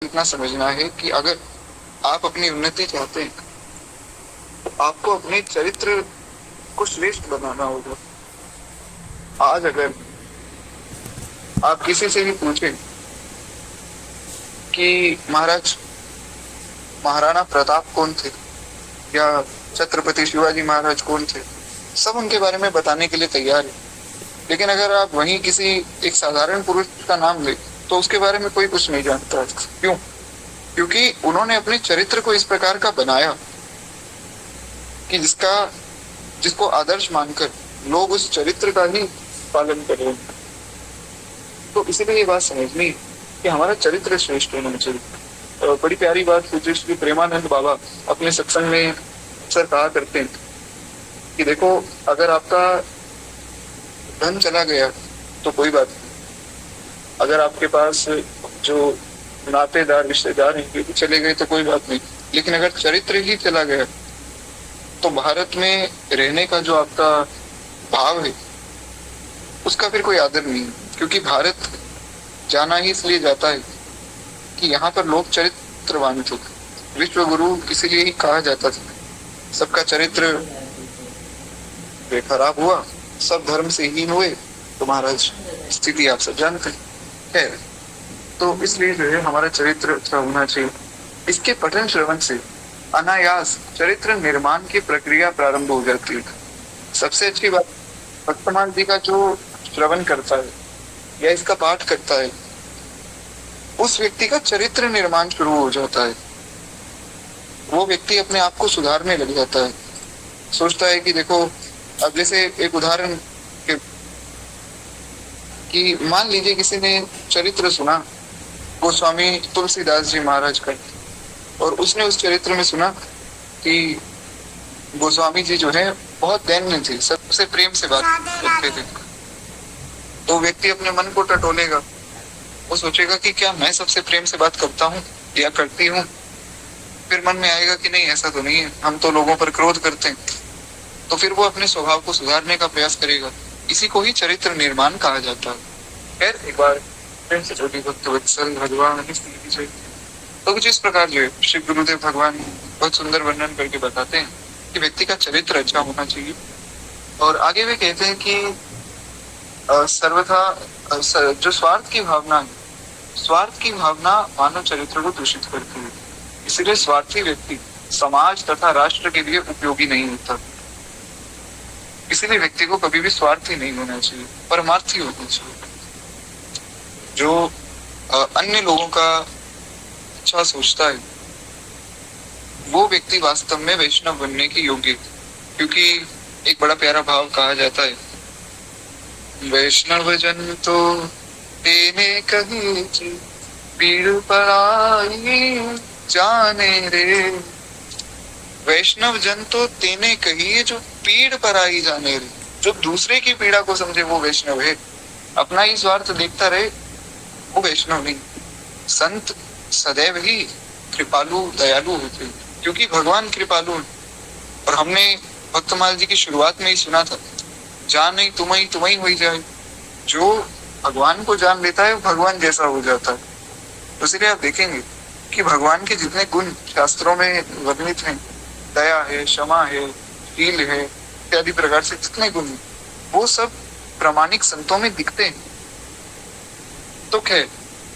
इतना समझना है कि अगर आप अपनी उन्नति चाहते हैं तो आपको अपने चरित्र को श्रेष्ठ बनाना होगा। आज अगर आप किसी से भी पूछें कि महाराज महाराणा प्रताप कौन थे या छत्रपति शिवाजी महाराज कौन थे, सब उनके बारे में बताने के लिए तैयार है। लेकिन अगर आप वहीं किसी एक साधारण पुरुष का नाम ले तो उसके बारे में कोई कुछ नहीं जानता। क्यों? क्योंकि उन्होंने अपने चरित्र को इस प्रकार का बनाया कि जिसको आदर्श मानकर लोग उस चरित्र का ही पालन कर रहे हैं। तो इसीलिए ये बात समझनी कि हमारा चरित्र श्रेष्ठ होना चाहिए। बड़ी प्यारी बात पूज्य श्री प्रेमानंद बाबा अपने सत्संग में अक्सर कहा करते हैं कि देखो, अगर आपका धन चला गया तो कोई बात नहीं, अगर आपके पास जो नातेदार रिश्तेदार हैं वो चले गए तो कोई बात नहीं, लेकिन अगर चरित्र ही चला गया तो भारत में रहने का जो आपका भाव है उसका फिर कोई आदर नहीं है। क्योंकि भारत जाना ही इसलिए जाता है कि यहाँ पर लोग चरित्रवान थे। विश्व गुरु इसीलिए ही कहा जाता था। सबका चरित्र खराब हुआ, सब धर्म से हीन हुए, तो महाराज स्थिति आप सब जानते हैं। तो इसलिए जो है हमारा चरित्र अच्छा होना चाहिए। इसके पठन श्रवण से अनायास चरित्र निर्माण की प्रक्रिया प्रारंभ हो जाती है। सबसे अच्छी बात, भक्तमाल जी का जो श्रवण करता है या इसका पाठ करता है, उस व्यक्ति का चरित्र निर्माण शुरू हो जाता है। वो व्यक्ति अपने आप को सुधारने लग जाता है। सोचता है कि देखो, अब जैसे एक उदाहरण कि मान लीजिए किसी ने चरित्र सुना गोस्वामी तुलसीदास जी महाराज का, और उसने उस चरित्र में सुना कि गोस्वामी जी जो है बहुत दैन्य थे, सबसे प्रेम से बात करते थे। तो व्यक्ति अपने मन को टटोलेगा, वो सोचेगा कि क्या मैं सबसे प्रेम से बात करता हूँ या करती हूँ। फिर मन में आएगा कि नहीं, ऐसा तो नहीं है, हम तो लोगों पर क्रोध करते हैं। तो फिर वो अपने स्वभाव को सुधारने का प्रयास करेगा। इसी को ही चरित्र निर्माण कहा जाता है। खैर, एक बार प्रेम से छोटी भक्त वत्सल भगवान तो कुछ इस प्रकार जो है श्री गुरुदेव भगवान बहुत सुंदर वर्णन करके बताते हैं कि व्यक्ति का चरित्र अच्छा होना चाहिए। और आगे वे कहते हैं कि सर्वथा जो स्वार्थ की भावना है, स्वार्थ की भावना मानव चरित्र को दूषित करती है। इसलिए स्वार्थी व्यक्ति समाज तथा राष्ट्र के लिए उपयोगी नहीं होता। इसीलिए व्यक्ति को कभी भी स्वार्थी नहीं होना चाहिए, परमार्थी होना चाहिए। जो अन्य लोगों का अच्छा सोचता है वो व्यक्ति वास्तव में वैष्णव बनने के योग्य है। क्योंकि एक बड़ा प्यारा भाव कहा जाता है, वैष्णव जन तो तेने कही पीड़ पराई जाने रे। वैष्णव जन तो तेने कही जो पीड़ पराई जाने रे। जो दूसरे की पीड़ा को समझे वो वैष्णव है। अपना ही स्वार्थ देखता रहे वो वैष्णव नहीं। संत सदैव ही कृपालु दयालु होते, क्योंकि भगवान कृपालु है। और हमने भक्तमाल जी की शुरुआत में ही सुना था, जान नहीं तुम्हें हो जाए। जो भगवान को जान लेता है वो भगवान जैसा हो जाता है। तो इसलिए आप देखेंगे कि भगवान के जितने गुण शास्त्रों में वर्णित हैं, दया है, क्षमा है, शील है, इत्यादि प्रकार से जितने गुण हैं, वो सब प्रामाणिक संतों में दिखते हैं। तो खैर,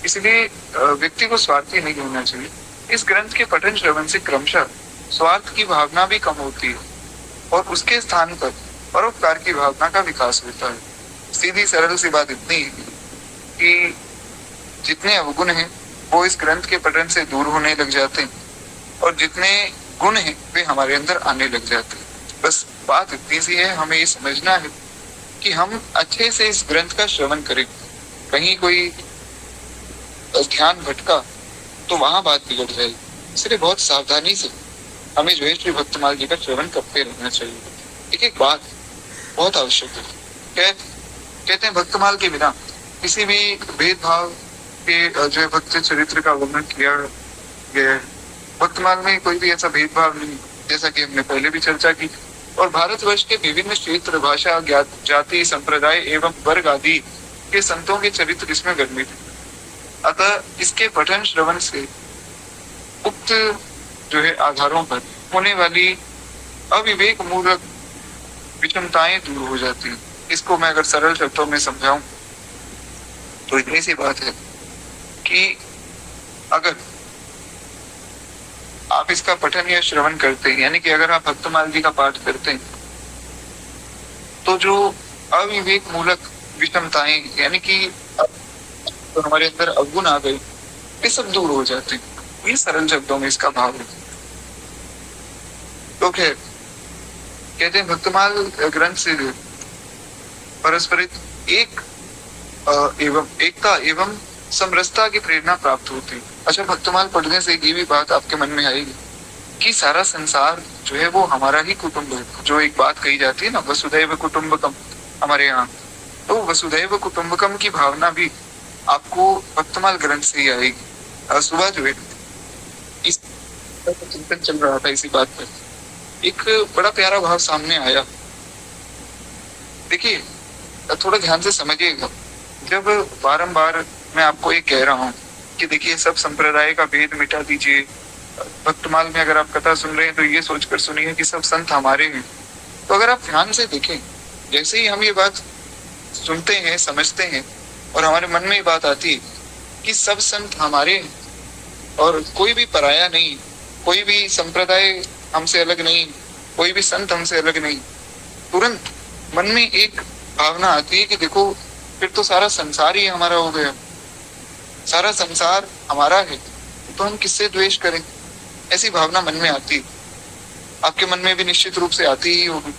इसलिए व्यक्ति को स्वार्थी नहीं होना चाहिए। इस ग्रंथ के पठन श्रवण से क्रमशः स्वार्थ की भावना भी कम होती है और उसके स्थान पर परोपकार की भावना का विकास होता है। सीधी सरल सी बात इतनी है कि जितने अवगुण हैं वो इस ग्रंथ के पठन से दूर होने लग जाते हैं और जितने गुण हैं वे हमारे अंदर आने लग जाते हैं। बस बात इतनी सी है, हमें ये समझना है कि हम अच्छे से इस ग्रंथ का श्रवण करें। कहीं कोई ध्यान भटका तो वहां बात बिगड़ जाएगी। इसलिए बहुत सावधानी से हमें जो है श्री भक्तमाल जी का श्रवण करते रहना चाहिए। एक एक बात बहुत आवश्यक है। कहते हैं भक्तमाल के बिना किसी भी भेदभाव के जो है भक्त चरित्र का वर्णन किया गया है। भक्तमाल में कोई भी ऐसा भेदभाव नहीं, जैसा कि हमने पहले भी चर्चा की। और भारतवर्ष के विभिन्न क्षेत्र, भाषा, जाति, संप्रदाय एवं वर्ग आदि के संतों के चरित्र इसमें वर्णित है। अतः इसके पठन श्रवण से उक्त जो है आधारों पर होने वाली अविवेक मूलक विषमताएं दूर हो जाती हैं। इसको मैं अगर सरल शब्दों में समझाऊं तो इतनी सी बात है कि अगर आप इसका पठन या श्रवण करते हैं, यानी कि अगर आप भक्तमाल जी का पाठ करते हैं, तो जो अविवेक मूलक विषमताएं यानी कि तो हमारे अंदर अवगुण आ गए, ये सब दूर हो जाते हैं। ये सरल शब्दों में इसका भाव है। तो खैर कहते हैं भक्तमाल ग्रंथ से परस्परित एवं एकता एवं समरसता की प्रेरणा प्राप्त होती है। अच्छा, भक्तमाल पढ़ने से ये भी बात आपके मन में आएगी कि सारा संसार जो है वो हमारा ही कुटुंब है। जो एक बात कही जाती है ना, वसुधैव कुटुंबकम हमारे यहाँ, तो वसुधैव कुटुंबकम की भावना भी आपको भक्तमाल ग्रंथ से ही आएगी। सुबह जो है इस चिंतन चल रहा था, इसी बात पर एक बड़ा प्यारा भाव सामने आया। देखिए, थोड़ा ध्यान से समझिएगा। जब बारंबार मैं आपको ये कह रहा हूँ कि देखिए सब संप्रदाय का भेद मिटा दीजिए, भक्तमाल में अगर आप कथा सुन रहे हैं तो ये सोचकर सुनिए कि सब संत हमारे हैं। तो अगर आप ध्यान से देखें, जैसे ही हम ये बात सुनते हैं, समझते हैं और हमारे मन में ये बात आती है कि सब संत हमारे हैं और कोई भी पराया नहीं, कोई भी संप्रदाय हमसे अलग नहीं, कोई भी संत हमसे अलग नहीं, तुरंत मन में एक भावना आती है कि देखो फिर तो सारा संसार ही हमारा हो गया, सारा संसार हमारा है, तो हम किससे द्वेष करें। ऐसी भावना मन में आती है, आपके मन में भी निश्चित रूप से आती ही होगी।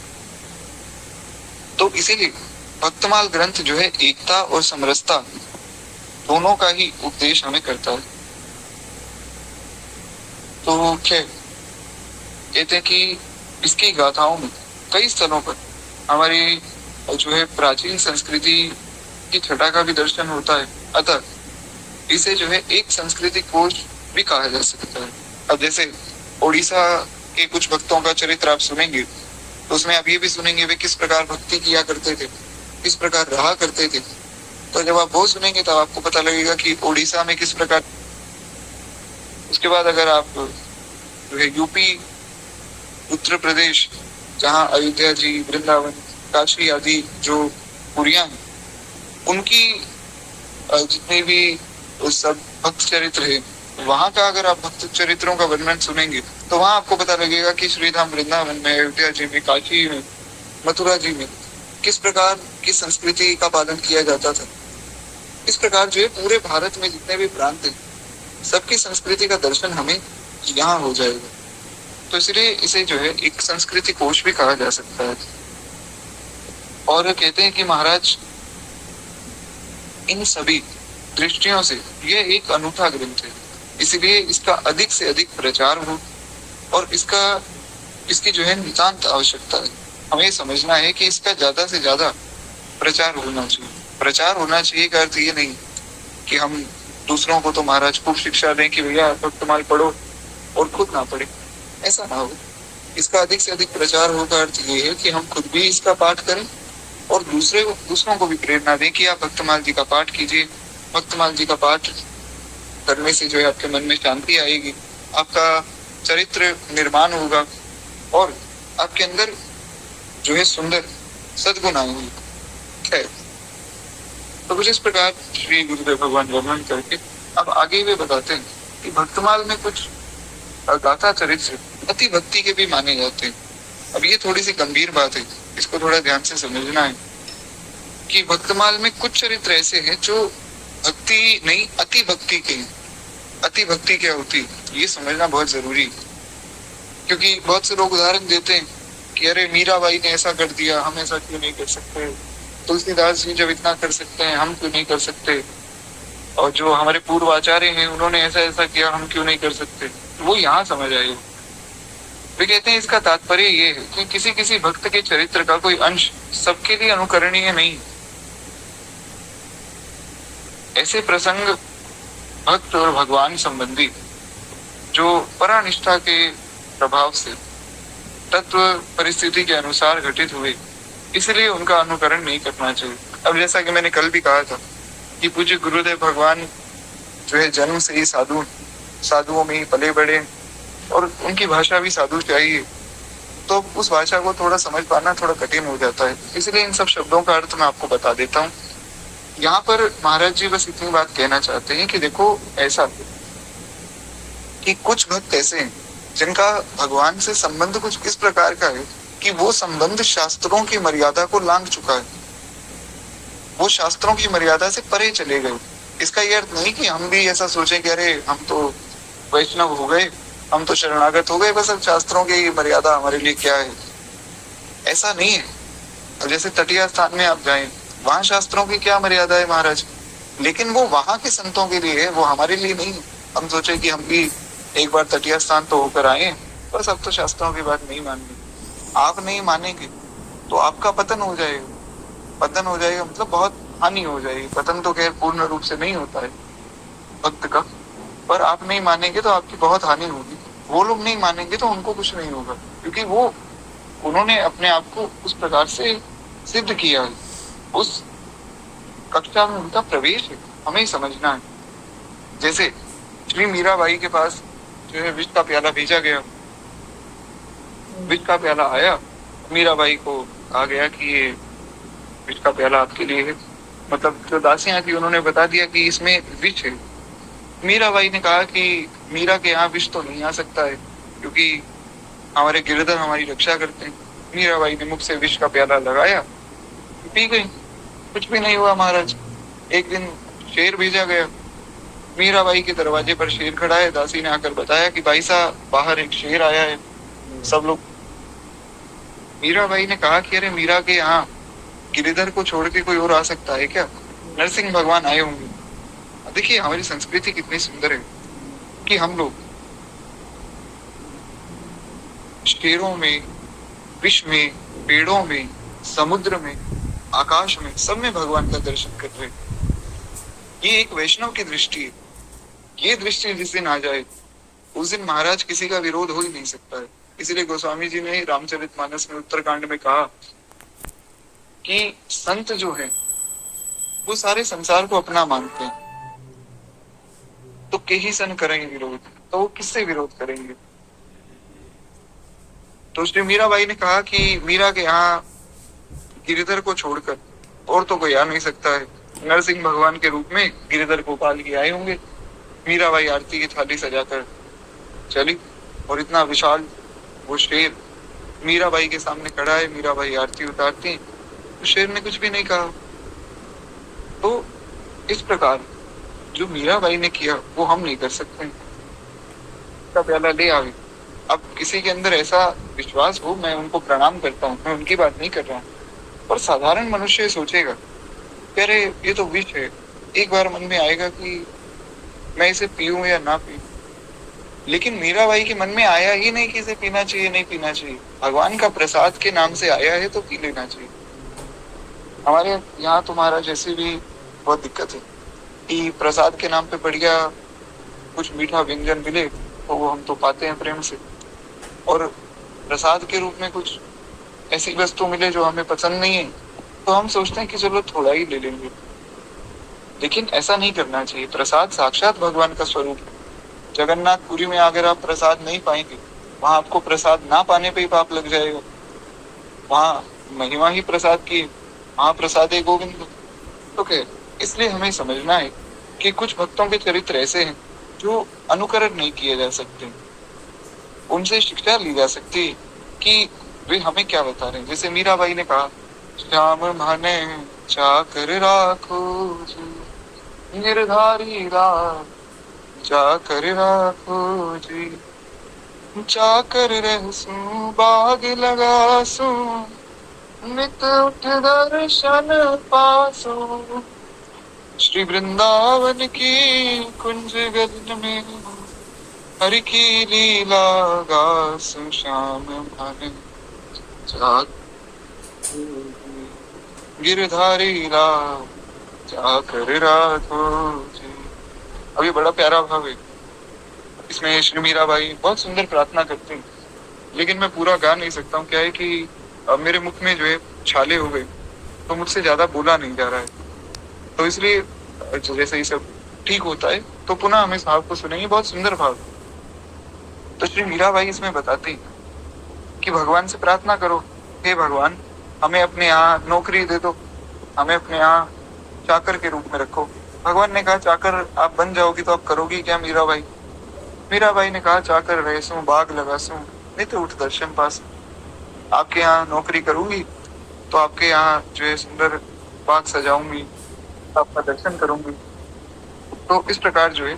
तो इसीलिए भक्तमाल ग्रंथ जो है एकता और समरसता दोनों का ही उपदेश हमें करता है। तो क्या कहते हैं कि इसकी गाथाओं में कई स्थलों पर हमारी जो है प्राचीन संस्कृति की छटा का भी दर्शन होता है। अतः इसे जो है एक संस्कृति कोश भी कहा जा सकता है। अब जैसे ओडिशा के कुछ भक्तों का चरित्र आप सुनेंगे तो उसमें आप ये भी सुनेंगे वे किस प्रकार भक्ति किया करते थे, किस प्रकार रहा करते थे। तो जब आप वो सुनेंगे तब आपको पता लगेगा कि ओडिशा में किस प्रकार। उसके बाद अगर आप जो है यूपी, उत्तर प्रदेश, जहाँ अयोध्या जी, वृंदावन, काशी आदि जो पुरियां हैं, उनकी जितने भी सब भक्त चरित्र है, वहां का अगर आप भक्त चरित्रों का वर्णन सुनेंगे तो वहां आपको पता लगेगा कि श्रीधाम वृंदावन में, अयोध्या जी में, काशी में, मथुरा जी में किस प्रकार की संस्कृति का पालन किया जाता था। इस प्रकार जो है पूरे भारत में जितने भी प्रांत हैं, सबकी संस्कृति का दर्शन हमें यहाँ हो जाएगा। तो इसलिए इसे जो है एक संस्कृति कोश भी कहा जा सकता है। और कहते हैं कि महाराज इन सभी दृष्टियों से यह एक अनूठा ग्रंथ है, इसलिए इसका अधिक से अधिक प्रचार हो और इसकी जो है नितांत आवश्यकता है। हमें समझना है कि इसका ज्यादा से ज्यादा प्रचार होना चाहिए। प्रचार होना चाहिए का अर्थ ये नहीं कि हम दूसरों को तो महाराज खूब शिक्षा दें कि भैया भक्तमाल पढ़ो और खुद ना पढ़े, ऐसा ना हो। इसका अधिक से अधिक प्रचार हो का अर्थ ये है कि हम खुद भी इसका पाठ करें और दूसरों को भी प्रेरणा दें कि आप भक्तमाल जी का पाठ कीजिए। भक्तमाल जी का पाठ करने से जो है आपके मन में शांति आएगी, आपका चरित्र निर्माण होगा और आपके अंदर जो है सुंदर सद्गुण आएंगे। खैर, तो कुछ इस प्रकार श्री गुरुदेव भगवान वर्णन करके अब आगे वे बताते हैं कि भक्तमाल में कुछ गाथा चरित्र अति भक्ति के भी माने जाते हैं। अब ये थोड़ी सी गंभीर बात है, इसको थोड़ा ध्यान से समझना है कि भक्तमाल में कुछ चरित्र ऐसे हैं जो भक्ति नहीं अति भक्ति के हैं। अति भक्ति क्या होती है ये समझना बहुत जरूरी है, क्योंकि बहुत से लोग उदाहरण देते हैं कि अरे मीराबाई ने ऐसा कर दिया, हम ऐसा क्यों नहीं कर सकते, तुलसीदास जी जब इतना कर सकते हैं हम क्यों नहीं कर सकते, और जो हमारे पूर्व आचार्य हैं उन्होंने ऐसा ऐसा किया हम क्यों नहीं कर सकते। वो यहाँ समझ आए। वे कहते हैं इसका तात्पर्य ये है कि किसी किसी भक्त के चरित्र का कोई अंश सबके लिए अनुकरणीय नहीं। ऐसे प्रसंग भक्त और भगवान संबंधी जो परानिष्ठा के प्रभाव से तत्व परिस्थिति के अनुसार घटित हुए, इसलिए उनका अनुकरण नहीं करना चाहिए। अब जैसा कि मैंने कल भी कहा था कि पूज्य गुरुदेव भगवान जो है जन्म से ही साधुओं में ही पले बड़े और उनकी भाषा भी साधु चाहिए, तो उस भाषा को थोड़ा समझ पाना थोड़ा कठिन हो जाता है। इसलिए इन सब शब्दों का अर्थ मैं आपको बता देता हूँ। यहाँ पर महाराज जी बस इतनी बात कहना चाहते हैं कि देखो ऐसा कि कुछ भक्त ऐसे हैं जिनका भगवान से संबंध कुछ इस प्रकार का है कि वो संबंध शास्त्रों की मर्यादा को लांघ चुका है, वो शास्त्रों की मर्यादा से परे चले गए। इसका ये अर्थ नहीं कि हम भी ऐसा सोचें कि अरे हम तो वैष्णव हो गए, हम तो शरणागत हो गए, बस अब शास्त्रों की मर्यादा हमारे लिए क्या है, ऐसा नहीं है। अब जैसे तटीय स्थान में आप जाएं, वहां शास्त्रों की क्या मर्यादा है महाराज, लेकिन वो वहां के संतों के लिए है, वो हमारे लिए नहीं है। हम सोचे कि हम भी एक बार तटीय स्थान तो होकर आए, बस अब तो शास्त्रों की बात नहीं माननी। आप नहीं मानेंगे तो आपका पतन हो जाएगा, पतन हो जाएगा मतलब बहुत हानि हो जाएगी। पतन तो खैर पूर्ण रूप से नहीं होता है भक्त का, पर आप नहीं मानेंगे तो आपकी बहुत हानि होगी। वो लोग नहीं मानेंगे तो उनको कुछ नहीं होगा, क्योंकि वो उन्होंने अपने आप को उस प्रकार से सिद्ध किया है, उस कक्षा में उनका प्रवेश है, हमें समझना है। जैसे श्री मीराबाई के पास जो है विष का प्याला भेजा गया, विष का प्याला आया, मीराबाई को कहा गया कि ये विष का प्याला आपके लिए है, मतलब जो दासियां थी उन्होंने बता दिया कि इसमें विष है। मीराबाई ने कहा कि मीरा के यहाँ विष तो नहीं आ सकता है, क्योंकि हमारे गिरधर हमारी रक्षा करते हैं। मीराबाई ने मुख से विष का प्याला लगाया, पी गई, कुछ भी नहीं हुआ महाराज। एक दिन शेर भेजा गया, मीराबाई के दरवाजे पर शेर खड़ा है, दासी ने आकर बताया कि भाई साहब बाहर एक शेर आया है। सब लोग, मीराबाई ने कहा कि अरे मीरा के यहाँ गिरिधर को छोड़ के कोई और आ सकता है क्या, नरसिंह भगवान आए होंगे। देखिए हमारी संस्कृति कितनी सुंदर है कि हम लोग शेरों में, विष में, पेड़ों में, समुद्र में, आकाश में, सब में भगवान का दर्शन कर रहे हैं। ये एक वैष्णव की दृष्टि है। ये दृष्टि जिस दिन आ जाए उस दिन महाराज किसी का विरोध हो ही नहीं सकता है। इसीलिए गोस्वामी जी ने रामचरितमानस में उत्तरकांड में कहा कि संत जो है वो सारे संसार को अपना मानते हैं, तो के ही सन करेंगे विरोध, तो वो किससे विरोध करेंगे। तो श्री मीराबाई ने कहा कि मीरा के यहाँ गिरिधर को छोड़कर और तो कोई आ नहीं सकता है। नरसिंह भगवान के रूप में गिरिधर गोपाल की आए होंगे। मीराबाई आरती की थाली सजाकर चली और इतना विशाल वो शेर मीराबाई के सामने खड़ा है। मीराबाई आरती उतारती, तो शेर ने कुछ भी नहीं कहा। तो इस प्रकार जो मीराबाई ने किया वो हम नहीं कर सकते। का प्याला ले आवे। अब किसी के अंदर ऐसा विश्वास हो, मैं उनको प्रणाम करता हूँ, मैं उनकी बात नहीं कर रहा हूँ, पर साधारण मनुष्य सोचेगा कि अरे ये तो विष है। एक बार मन में आएगा कि मैं इसे पीऊं या ना पीऊं, लेकिन मीराबाई के मन में आया ही नहीं कि इसे पीना चाहिए नहीं पीना चाहिए। भगवान का प्रसाद के नाम से आया है तो पी लेना चाहिए। हमारे यहाँ तुम्हारा जैसे भी बहुत दिक्कत है कि प्रसाद के नाम पे बढ़िया कुछ मीठा व्यंजन मिले तो वो हम तो पाते हैं प्रेम से, और प्रसाद के रूप में कुछ ऐसी वस्तु मिले जो हमें पसंद नहीं है तो हम सोचते हैं कि चलो थोड़ा ही ले लेंगे। लेकिन ऐसा नहीं करना चाहिए। प्रसाद साक्षात भगवान का स्वरूप है। जगन्नाथपुरी में अगर आप प्रसाद नहीं पाएंगे, वहां आपको प्रसाद ना पाने पे ही पाप लग जाएगा। वहां महिमा ही प्रसाद की, वहां प्रसादे गोविंद। तो क्या, इसलिए हमें समझना है कि कुछ भक्तों के चरित्र ऐसे हैं जो अनुकरण नहीं किए जा सकते, उनसे शिक्षा ली जा सकती है कि वे हमें क्या बता रहे हैं। जैसे मीराबाई ने कहा, श्याम माने चाकर राखो जी, निर्धारी राख चाकर राखो जी, चाकर रहसू बाग लगासू, नित उठ दर्शन पासो, श्री वृंदावन की कुंज गगन में हरि की लीला गासु, श्याम मन गिरधारी राम जाकर राखो जी। अभी बड़ा प्यारा भाव है इसमें। श्री मीराबाई बहुत सुंदर प्रार्थना करते हैं, लेकिन मैं पूरा गा नहीं सकता हूँ। क्या है कि मेरे मुख में जो है छाले हो गए, तो मुझसे ज्यादा बोला नहीं जा रहा है। तो इसलिए जैसे ये सब ठीक होता है तो पुनः हम इस भाव को सुनेंगे, बहुत सुंदर भाव। तो श्री मीराबाई इसमें बताती कि भगवान से प्रार्थना करो, हे भगवान हमें अपने यहाँ नौकरी दे दो, हमें अपने यहाँ चाकर के रूप में रखो। भगवान ने कहा चाकर आप बन जाओगी तो आप करोगी क्या मीराबाई? मीराबाई ने कहा चाकर रहसूं बाग लगासूं नित्य उठ दर्शन पास। आपके यहाँ नौकरी करूंगी तो आपके यहाँ जो है सुंदर बाग सजाऊंगी, आपका दर्शन करूंगी। तो इस प्रकार जो है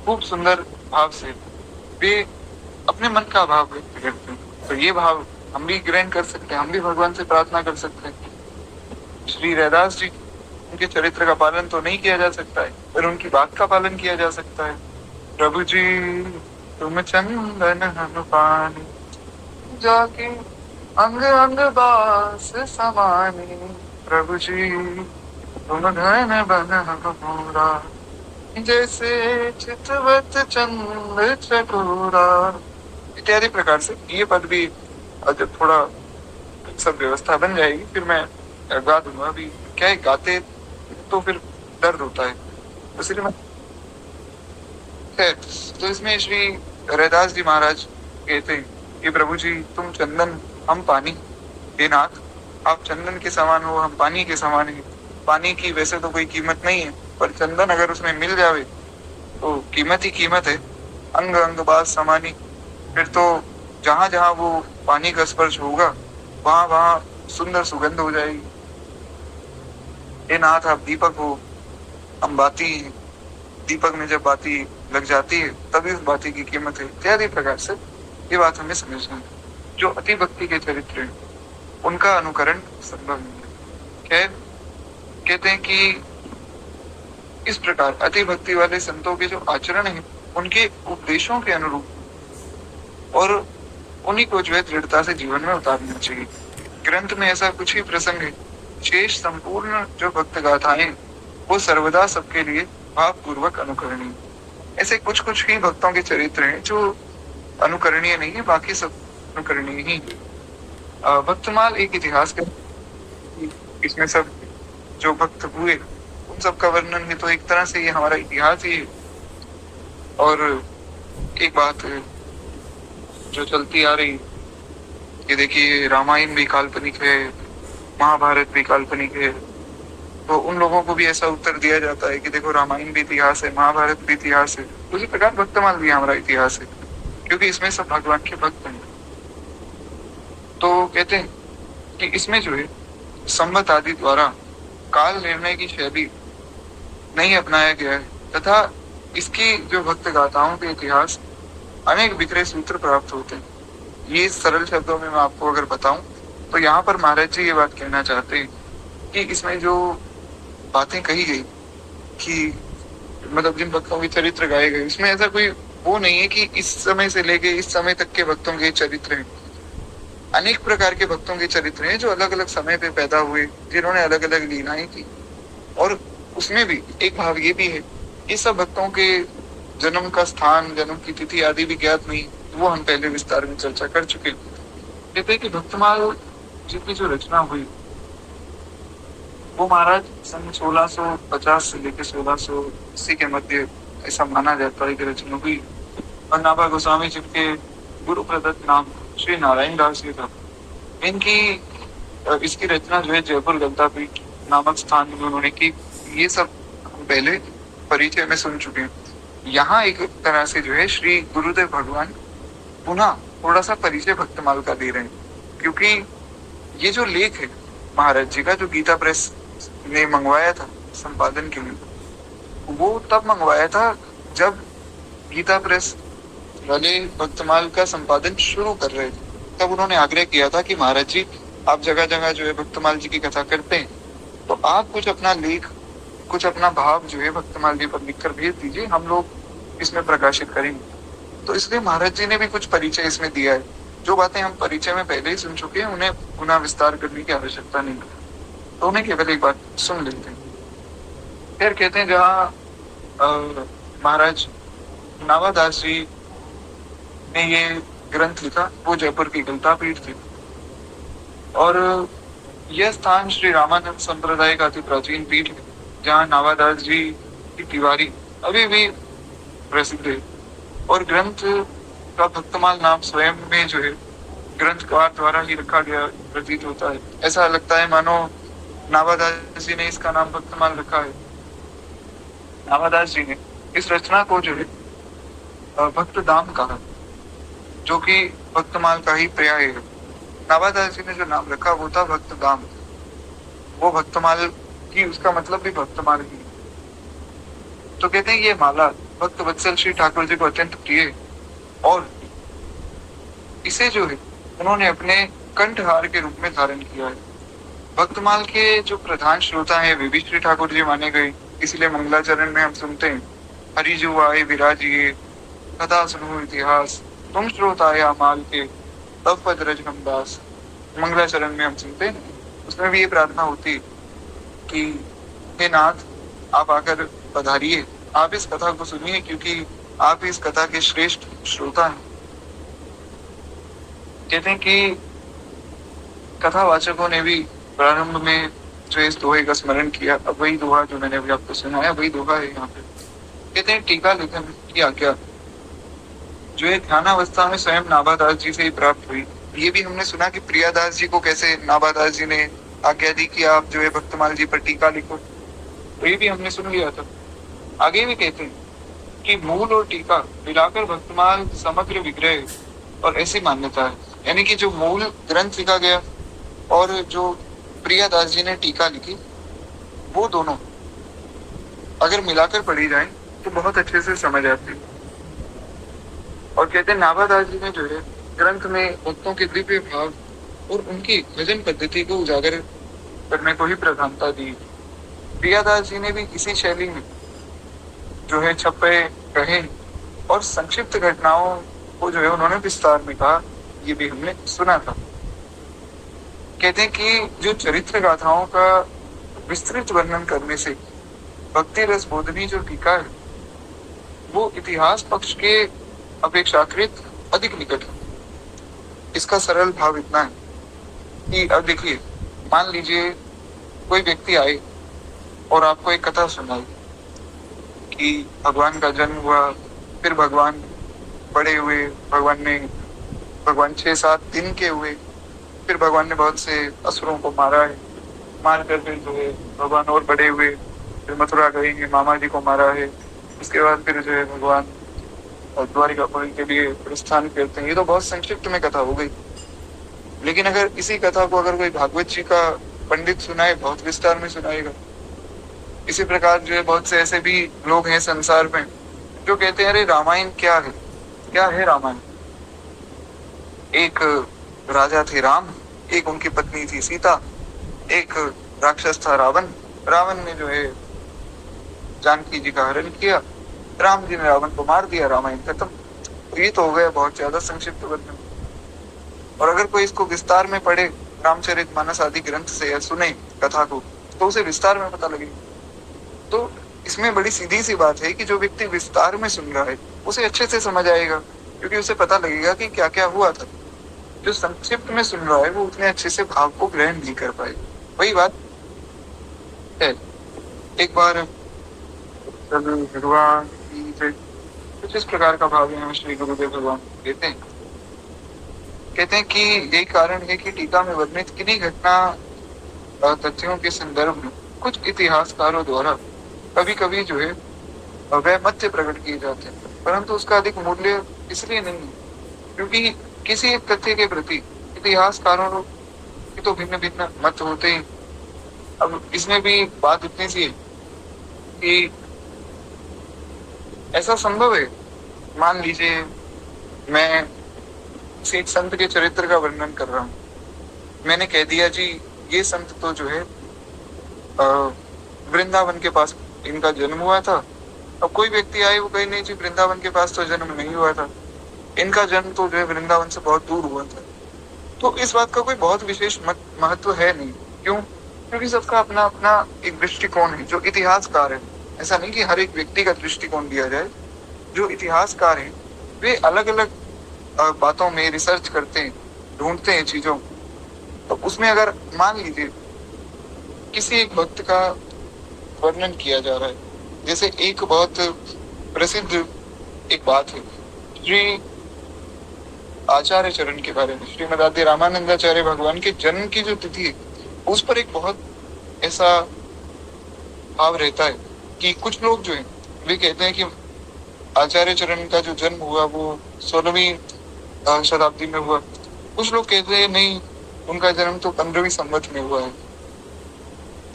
खूब सुंदर भाव से वे अपने मन का भाव व्यक्त करते हैं। तो ये भाव हम भी ग्रहण कर सकते हैं, हम भी भगवान से प्रार्थना कर सकते हैं। श्री रैदास जी, उनके चरित्र का पालन तो नहीं किया जा सकता है, पर उनकी बात का पालन किया जा सकता है। प्रभु जी तुम चंदन हम पानी, जाके अंग अंग बास समानी। प्रभु जी तुम घन बन हम मोरा, जैसे चितवत चंद चकोरा। इत्यादि प्रकार से ये पद भी जब थोड़ा सब व्यवस्था बन जाएगी फिर मैं गा दूंगा। अभी क्या है, गाते तो फिर दर्द होता है, इसलिए मैं है। तो इसमें श्री रैदास जी महाराज कहते हैं कि प्रभु जी तुम चंदन हम पानी, हे नाथ आप चंदन के समान हो, हम पानी के समान हैं। पानी की वैसे तो कोई कीमत नहीं है, पर चंदन अगर उसमें मिल जावे तो कीमत ही कीमत है। अंग अंग बास समानी, फिर तो जहां जहां वो पानी का स्पर्श होगा वहां वहां सुंदर सुगंध हो जाएगी। हे नाथ आप दीपक हो, हम बाती हैं। दीपक में जब बाती लग जाती है तभी उस बाती की कीमत है। इत्यादि प्रकार से ये बात हमें समझना है। जो अति भक्ति के चरित्र हैं उनका अनुकरण संभव नहीं है। खैर कहते हैं कि इस प्रकार अति भक्ति वाले संतों के जो आचरण है उनके उपदेशों के अनुरूप और उन्हीं को जो है दृढ़ता से जीवन में उतारना चाहिए। ग्रंथ में ऐसा कुछ ही प्रसंग है, शेष संपूर्ण जो भक्त गाथाएं वो सर्वदा सबके लिए भावपूर्वक अनुकरणीय। ऐसे कुछ कुछ ही भक्तों के चरित्र हैं जो अनुकरणीय नहीं है, बाकी सब अनुकरणीय ही। भक्तमाल एक इतिहास का, इसमें सब जो भक्त हुए उन सब का वर्णन है, तो एक तरह से ये हमारा इतिहास ही है। और एक बात जो चलती आ रही कि देखिए रामायण भी काल्पनिक है, महाभारत भी काल्पनिक है, तो उन लोगों को भी ऐसा उत्तर दिया जाता है कि देखो रामायण भी इतिहास है, महाभारत भी इतिहास है, उसी प्रकार भक्तमाल भी हमारा इतिहास है, क्योंकि इसमें सब भगवान के भक्त हैं। तो कहते हैं कि इसमें जो है संवत आदि द्वारा काल निर्णय की शैली नहीं अपनाया गया है, तथा इसकी जो भक्त गाथाओं के इतिहास अनेक बिखरे सूत्र प्राप्त होते हैं। ये सरल शब्दों में मैं आपको अगर बताऊं तो यहाँ पर महाराज जी ये बात कहना चाहते हैं कि इसमें जो बातें कही गई कि मतलब जिन भक्तों के चरित्र गाए गए, इसमें ऐसा कोई वो नहीं है कि इस समय से लेके इस समय तक के भक्तों के चरित्र हैं। अनेक प्रकार के भक्तों के चरित्र हैं जो अलग अलग समय पे पैदा हुए, जिन्होंने अलग अलग लीलाएं की। और उसमें भी एक भाव ये भी है कि सब भक्तों के जन्म का स्थान, जन्म की तिथि आदि भी ज्ञात नहीं, वो हम पहले विस्तार में चर्चा कर चुके। कहते हैं कि भक्तमाल जी की जो रचना हुई वो महाराज सन 1650 से लेकर 1680 के मध्य ऐसा माना जाता है कि रचना हुई। और नाभा गोस्वामी जी के गुरु प्रदत्त नाम श्री नारायण दास जी था। इनकी इसकी रचना जो है जयपुर गलतापीठ नामक स्थान में उन्होंने की। ये सब हम पहले परिचय में सुन चुके हैं। यहाँ एक तरह से जो है श्री गुरुदेव भगवान पुनः थोड़ा सा परिचय भक्तमाल का दे रहे हैं, क्योंकि ये जो लेख है महाराज जी का जो गीता प्रेस ने मंगवाया था संपादन के लिए, वो तब मंगवाया था जब गीता प्रेस वाले भक्तमाल का संपादन शुरू कर रहे थे। तब उन्होंने आग्रह किया था कि महाराज जी आप जगह जगह जो है भक्तमाल जी की कथा करते हैं, तो आप कुछ अपना लेख, कुछ अपना भाव जो है भक्तमाल जी पर लिखकर भेज दीजिए, हम लोग इसमें प्रकाशित करेंगे। तो इसलिए महाराज जी ने भी कुछ परिचय इसमें दिया है। जो बातें हम परिचय में पहले ही सुन चुके हैं उन्हें पुनः विस्तार करने की आवश्यकता नहीं, तो उन्हें केवल एक बात सुन लेते हैं। फिर कहते हैं जहाँ महाराज नावादास जी ने ये ग्रंथ लिखा वो जयपुर की गलतापीठ थी, और यह स्थान श्री रामानंद संप्रदाय का अति प्राचीन पीठ है, जहाँ नावादास जी की तिवारी अभी भी प्रसिद्ध है। और ग्रंथ का भक्तमाल नाम स्वयं में जो है ग्रंथकार द्वारा ही रखा गया प्रतीत होता है। ऐसा लगता है मानो नाभादास जी ने इसका नाम भक्तमाल रखा है। नाभादास जी ने इस रचना को जो है भक्त दाम कहा, जो कि भक्तमाल का ही पर्याय है। नाभादास जी ने जो नाम रखा वो था भक्त दाम। वो भक्तमाल की उसका मतलब भी भक्तमाल ही है। तो कहते हैं ये माला भक्त वत्सल श्री ठाकुर जी को अत्यंत प्रिय है और इसे जो है उन्होंने अपने कंठहार के रूप में धारण किया है। भक्तमाल के जो प्रधान श्रोता हैं वे भी श्री ठाकुर जी माने गए, इसलिए मंगलाचरण में हम सुनते हैं, हरि जो आए विराजिए कथा सुनो इतिहास, तुम श्रोताया माल के तब पद रज हम दास। मंगलाचरण में हम सुनते हैं, उसमें भी ये प्रार्थना होती है कि हे नाथ आप आकर पधारिए, आप इस कथा को सुनिए क्योंकि आप इस कथा के श्रेष्ठ श्रोता हैं। कहते हैं कि कथावाचकों ने भी प्रारंभ में जो इस दोहे का स्मरण किया, अब वही दोहा जो मैंने अभी आपको सुनाया वही दोहा है यहाँ पे। कहते हैं टीका लेखन की आज्ञा जो है ध्यानावस्था में स्वयं नाभादास जी से ही प्राप्त हुई। ये भी हमने सुना कि प्रियादास जी को कैसे नाभादास जी ने आज्ञा दी कि आप जो है भक्तमाल जी पर टीका लिखो, तो ये भी हमने सुन लिया था। आगे भी कहते हैं कि मूल और टीका मिलाकर भक्तमाल समग्र विग्रह और ऐसी मान्यता है, यानी कि जो मूल ग्रंथ लिखा गया और जो प्रियादास जी ने टीका लिखी वो दोनों अगर मिलाकर पढ़ी जाए तो बहुत अच्छे से समझ आती। और कहते हैं नाभादास जी ने जो है ग्रंथ में भक्तों के दिव्य भाव और उनकी भजन पद्धति को उजागर करने को ही प्रधानता दी। प्रियादास जी ने भी इसी शैली में जो है छपे कहे और संक्षिप्त घटनाओं को जो है उन्होंने विस्तार में कहा, ये भी हमने सुना था। कहते हैं कि जो चरित्र गाथाओं का विस्तृत वर्णन करने से भक्ति रस बोधनी जो टीका है वो इतिहास पक्ष के अपेक्षाकृत अधिक निकट है। इसका सरल भाव इतना है कि अब देखिए, मान लीजिए कोई व्यक्ति आए और आपको एक कथा सुनाई कि भगवान का जन्म हुआ, फिर भगवान बड़े हुए, भगवान 6-7 दिन के हुए, फिर भगवान ने बहुत से असुरों को मारा है, मार कर फिर जो है भगवान और बड़े हुए, फिर मथुरा गए हैं, मामा जी को मारा है, उसके बाद फिर जो है भगवान द्वारिकापुरी के लिए प्रस्थान करते हैं। ये तो बहुत संक्षिप्त में कथा हो गई। लेकिन अगर इसी कथा को अगर कोई भागवत जी का पंडित सुनाए, बहुत विस्तार में सुनाएगा। इसी प्रकार जो है बहुत से ऐसे भी लोग हैं संसार में जो कहते हैं अरे रामायण क्या है, क्या है रामायण। एक राजा थे राम, एक उनकी पत्नी थी सीता, एक राक्षस था रावण। रावण ने जो है जानकी जी का हरण किया, राम जी ने रावण को मार दिया, रामायण खत्म। तो ये तो हो गया बहुत ज्यादा संक्षिप्त वर्णन। और अगर कोई इसको विस्तार में पढ़े रामचरितमानस आदि ग्रंथ से या सुने कथा को तो उसे विस्तार में पता लगेगा। तो इसमें बड़ी सीधी सी बात है कि जो व्यक्ति विस्तार में सुन रहा है उसे अच्छे से समझ आएगा, क्योंकि उसे पता लगेगा कि क्या क्या हुआ था। जो संक्षिप्त में सुन रहा है वो उतने अच्छे से भाव को ग्रहण नहीं कर पाए। वही बात है। एक बार भगवान कुछ इस प्रकार का भाव यहाँ श्री गुरुदेव भगवान कहते हैं कि यही कारण है कि टीका में वर्णित किन्हीं घटना तथ्यों के संदर्भ में कुछ इतिहासकारों द्वारा कभी कभी जो है वह मत्य प्रकट किए जाते हैं, परंतु उसका अधिक मूल्य इसलिए नहीं है क्योंकि किसी एक तथ्य के प्रति इतिहासकारों की तो भिन्न भिन्न मत होते हैं। अब इसमें भी बात इतनी सी है कि ऐसा संभव है, मान लीजिए मैं किसी एक संत के चरित्र का वर्णन कर रहा हूँ, मैंने कह दिया जी ये संत तो जो है वृंदावन के पास इनका जन्म हुआ था। अब कोई व्यक्ति आए वो कहे नहीं जी वृंदावन के पास तो जन्म नहीं हुआ था, इनका जन्म तो जो है वृंदावन से बहुत दूर हुआ था। तो इस बात का कोई बहुत विशेष महत्व है नहीं। क्यों? क्योंकि सबका अपना अपना एक दृष्टिकोण है। जो इतिहासकार है, ऐसा नहीं कि हर एक व्यक्ति का दृष्टिकोण दिया जाए, जो इतिहासकार है वे अलग अलग बातों में रिसर्च करते हैं, ढूंढते हैं चीजों। तो उसमें अगर मान लीजिए किसी एक भक्त का वर्णन किया जा रहा है जैसे एक बहुत प्रसिद्ध एक बात है श्री आचार्य चरण के बारे में, श्रीमद आदि रामानंदाचार्य भगवान के जन्म की जो तिथि है उस पर एक बहुत ऐसा भाव रहता है कि कुछ लोग जो है वे कहते हैं कि आचार्य चरण का जो जन्म हुआ वो 16वीं शताब्दी में हुआ। कुछ लोग कहते हैं नहीं, उनका जन्म तो 15वीं संवत में हुआ है।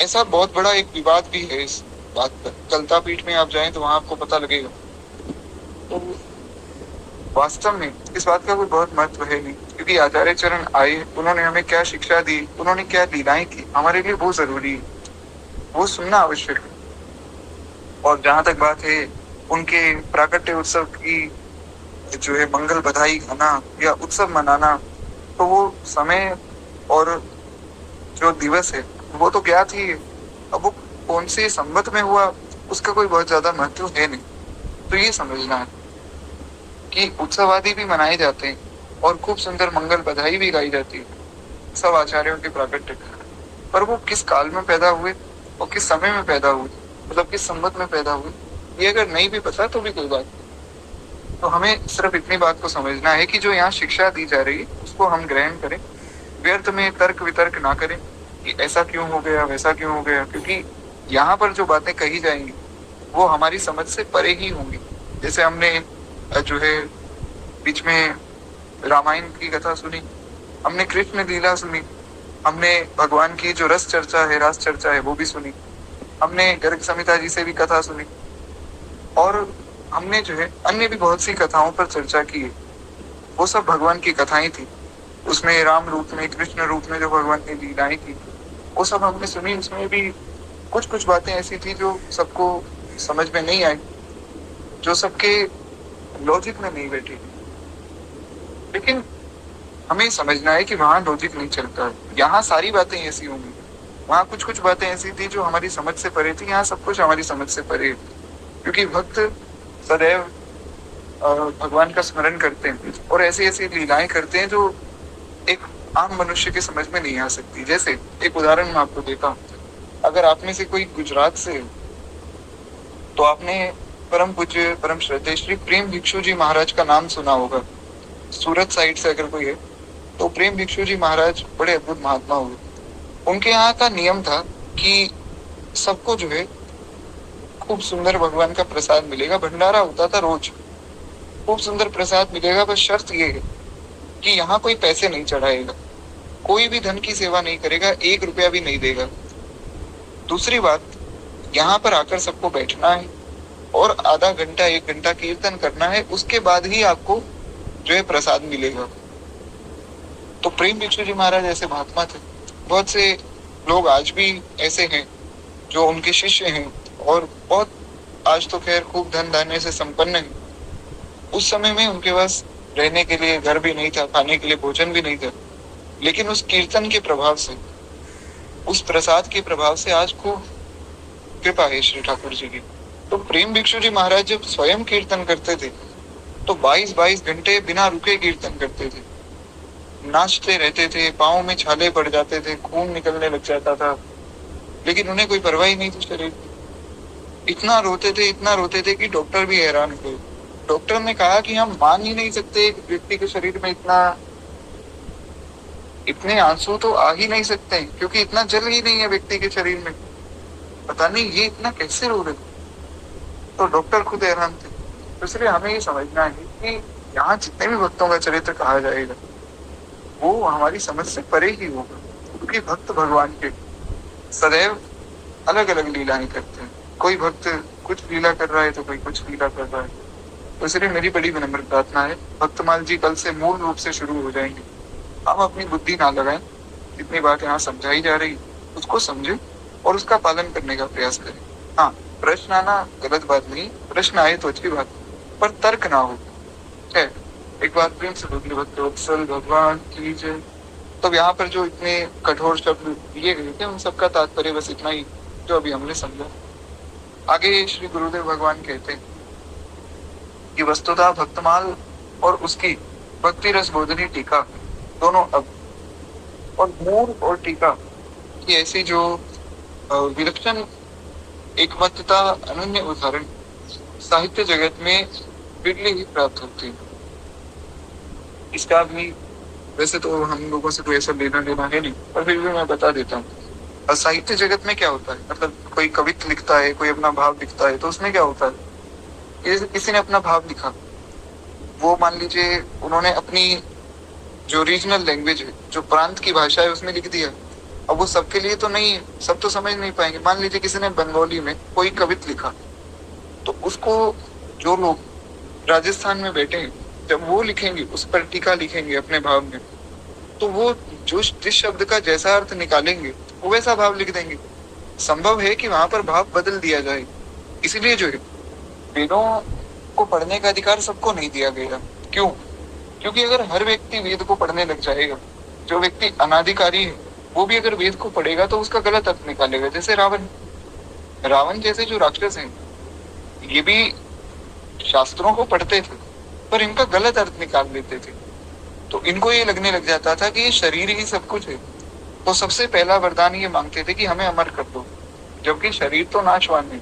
ऐसा बहुत बड़ा एक विवाद भी है इस बात पर। कलता पीठ में आप जाएं तो वहां आपको पता लगेगा। तो वास्तव में इस बात का कोई बहुत महत्व है नहीं, क्योंकि आचार्य चरण आए, उन्होंने हमें क्या शिक्षा दी, उन्होंने क्या लीलाएं की, हमारे लिए वो जरूरी है, वो सुनना आवश्यक है। और जहां तक बात है उनके प्राकट्य उत्सव की जो है मंगल बधाई गाना या उत्सव मनाना, तो वो समय और जो दिवस है वो तो ज्ञात ही है। अब वो कौन से संवत में हुआ उसका कोई बहुत ज्यादा महत्व है नहीं। तो ये समझना है कि उत्सव आदि भी मनाए जाते हैं और खूब सुंदर मंगल बधाई भी गाई जाती है सब आचार्यों के प्राकट्य, पर वो किस काल में पैदा हुए और किस समय में पैदा हुए, मतलब किस संवत में पैदा हुए, ये अगर नहीं भी पता तो भी कोई बात नहीं। तो हमें सिर्फ इतनी बात को समझना है कि जो यहाँ शिक्षा दी जा रही है उसको हम ग्रहण करें, व्यर्थ में तर्क वितर्क ना करें कि ऐसा क्यों हो गया वैसा क्यों हो गया, क्योंकि यहाँ पर जो बातें कही जाएंगी वो हमारी समझ से परे ही होंगी। जैसे हमने जो है बीच में रामायण की कथा सुनी, हमने कृष्ण लीला सुनी, हमने भगवान की जो रस चर्चा है, रास चर्चा है वो भी सुनी, हमने गर्ग संहिता जी से भी कथा सुनी, और हमने जो है अन्य भी बहुत सी कथाओं पर चर्चा की है। वो सब भगवान की कथाएं थी, उसमें राम रूप में, कृष्ण रूप में जो भगवान ने लीलाएं की वो सब हमने सुनी। उसमें भी कुछ कुछ बातें ऐसी थी जो सबको समझ में नहीं आई, जो सबके लॉजिक में नहीं बैठी। लेकिन हमें समझना है कि वहां लॉजिक नहीं चलता है, यहाँ सारी बातें ऐसी होंगी। वहां कुछ कुछ बातें ऐसी थी जो हमारी समझ से परे थी, यहाँ सब कुछ हमारी समझ से परे है। क्योंकि भक्त सदैव भगवान का स्मरण करते हैं और ऐसी ऐसी लीलाएं करते हैं जो एक आम मनुष्य के समझ में नहीं आ सकती। जैसे एक उदाहरण मैं आपको देता हूँ, अगर आप में से कोई गुजरात से, तो आपने परम पूज्य परम श्रद्धेय श्री प्रेम भिक्षु जी महाराज का नाम सुना होगा। सूरत साइड से अगर कोई है तो प्रेम भिक्षु जी महाराज बड़े अद्भुत महात्मा हुए। उनके यहाँ का नियम था कि सबको जो है खूब सुंदर भगवान का प्रसाद मिलेगा, भंडारा होता था रोज, खूब सुंदर प्रसाद मिलेगा। बस शर्त ये है कि यहाँ कोई पैसे नहीं चढ़ाएगा, कोई भी धन की सेवा नहीं करेगा, 1 रुपया भी नहीं देगा। दूसरी बात, यहाँ पर आकर सबको बैठना है और आधा घंटा 1 घंटा कीर्तन करना है, उसके बाद ही आपको जो है प्रसाद मिलेगा। तो प्रेम भिक्षु जी महाराज ऐसे महात्मा थे। बहुत से लोग आज भी ऐसे हैं जो उनके शिष्य हैं और बहुत आज तो खैर खूब धन धान्य से संपन्न है। उस समय में उनके पास रहने के लिए घर भी नहीं था, खाने के लिए भोजन भी नहीं था, लेकिन उस कीर्तन के प्रभाव से, उस प्रसाद के प्रभाव से आज खूब कृपा है श्री ठाकुर जी की। तो प्रेम भिक्षु जी महाराज जब स्वयं कीर्तन करते थे तो 22-22 घंटे बिना रुके कीर्तन करते थे, नाचते रहते थे, पाँव में छाले पड़ जाते थे, खून निकलने लग जाता था, लेकिन उन्हें कोई परवाह ही नहीं थी शरीर की। इतना रोते थे, इतना रोते थे कि डॉक्टर भी हैरान हुए। डॉक्टर ने कहा कि हम मान ही नहीं सकते एक व्यक्ति के शरीर में इतने आंसू तो आ ही नहीं सकते, क्योंकि इतना जल ही नहीं है व्यक्ति के शरीर में, पता नहीं ये इतना कैसे रो रहे। तो डॉक्टर खुद हैरान थे। तो इसलिए हमें ये समझना है कि यहाँ जितने भी भक्तों का चरित्र कहा जाएगा वो हमारी समझ से परे ही होगा, क्योंकि भक्त भगवान के सदैव अलग अलग लीलाएं करते हैं। कोई भक्त कुछ लीला कर रहा है तो कोई कुछ लीला कर रहा है। तो इसलिए मेरी बड़ी विनम्र प्रार्थना है, भक्तमाल जी कल से मूल रूप से शुरू हो जाएंगे। हम अपनी बुद्धि ना लगाएं, जितनी बात यहाँ समझाई जा रही उसको समझें और उसका पालन करने का प्रयास करें। हाँ, प्रश्न आना गलत बात नहीं, प्रश्न आए तो अच्छी बात, पर तर्क ना हो। है एक बार प्रेम से बोलिए भक्त वत्सल भगवान की जय। तो यहाँ पर जो इतने कठोर शब्द दिए गए थे उन सबका तात्पर्य बस इतना ही जो अभी हमने समझा। आगे श्री गुरुदेव भगवान कहते हैं कि वस्तुतः भक्तमाल और उसकी भक्ति रस बोधनी टीका दोनों अब, और मूल और टीका की ऐसी जो विलक्षण एकमतता अनन्य उदाहरण साहित्य जगत में बिरले ही प्राप्त होती है। इसका भी वैसे तो हम लोगों से कोई ऐसा लेना देना है नहीं, पर फिर भी मैं बता देता हूँ। और साहित्य जगत में क्या होता है, मतलब कोई कविता लिखता है, कोई अपना भाव लिखता है, तो उसमें क्या होता है, किसी ने अपना भाव लिखा, वो मान लीजिए उन्होंने अपनी जो रीजनल लैंग्वेज है, जो प्रांत की भाषा है, उसमें लिख दिया। अब वो सबके लिए तो नहीं है, सब तो समझ नहीं पाएंगे। मान लीजिए किसी ने बंगाली में कोई कविता लिखा, तो उसको जो लोग राजस्थान में बैठे हैं, जब वो लिखेंगे, उस पर टीका लिखेंगे अपने भाव में, तो वो जो जिस शब्द का जैसा अर्थ निकालेंगे वो वैसा भाव लिख देंगे। संभव है कि वहां पर भाव बदल दिया जाए। इसीलिए जो है, वेदों को पढ़ने का अधिकार सबको नहीं दिया गया। क्यों? क्योंकि अगर हर व्यक्ति वेद को पढ़ने लग जाएगा, जो व्यक्ति अनाधिकारी है वो भी अगर वेद को पढ़ेगा तो उसका गलत अर्थ निकालेगा। जैसे रावण, रावण जैसे जो राक्षस हैं, ये भी शास्त्रों को पढ़ते थे, पर इनका गलत अर्थ निकाल लेते थे। तो इनको ये लगने लग जाता था कि ये शरीर ही सब कुछ है। तो सबसे पहला वरदान ये मांगते थे कि हमें अमर कर दो, जबकि शरीर तो नाशवान है।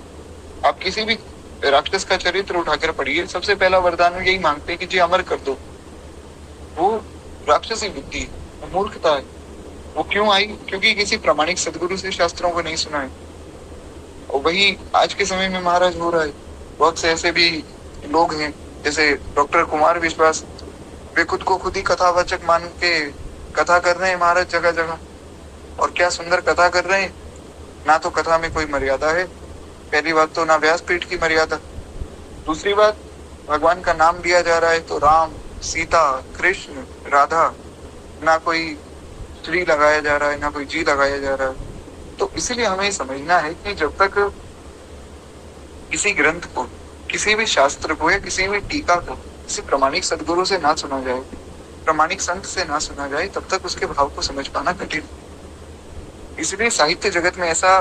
आप किसी भी राक्षस का चरित्र उठाकर पढ़िए, सबसे पहला वरदान यही मांगते हैं कि जी अमर कर दो। वो राक्षसी बुद्धि है, मूर्खता है। वो क्यों आई? क्योंकि किसी प्रामाणिक सदगुरु से शास्त्रों को नहीं सुना है। और वही आज के समय में महाराज हो रहा है। बहुत से ऐसे भी लोग हैं, जैसे डॉक्टर कुमार विश्वास, वे खुद को खुद ही कथावाचक मान के कथा कर रहे हैं महाराज जगह जगह। और क्या सुंदर कथा कर रहे हैं। ना तो कथा में कोई मर्यादा है, पहली बात तो ना व्यासपीठ की मर्यादा, दूसरी बात भगवान का नाम लिया जा रहा है तो राम, सीता, कृष्ण, राधा, ना कोई श्री लगाया जा रहा है, ना कोई जी लगाया जा रहा है। तो इसीलिए हमें समझना है कि जब तक किसी ग्रंथ को, किसी भी शास्त्र को या किसी भी टीका को किसी प्रमाणिक सदगुरु से ना सुना जाए, प्रमाणिक संत से ना सुना जाए, तब तक उसके भाव को समझ पाना कठिन। इसलिए साहित्य जगत में ऐसा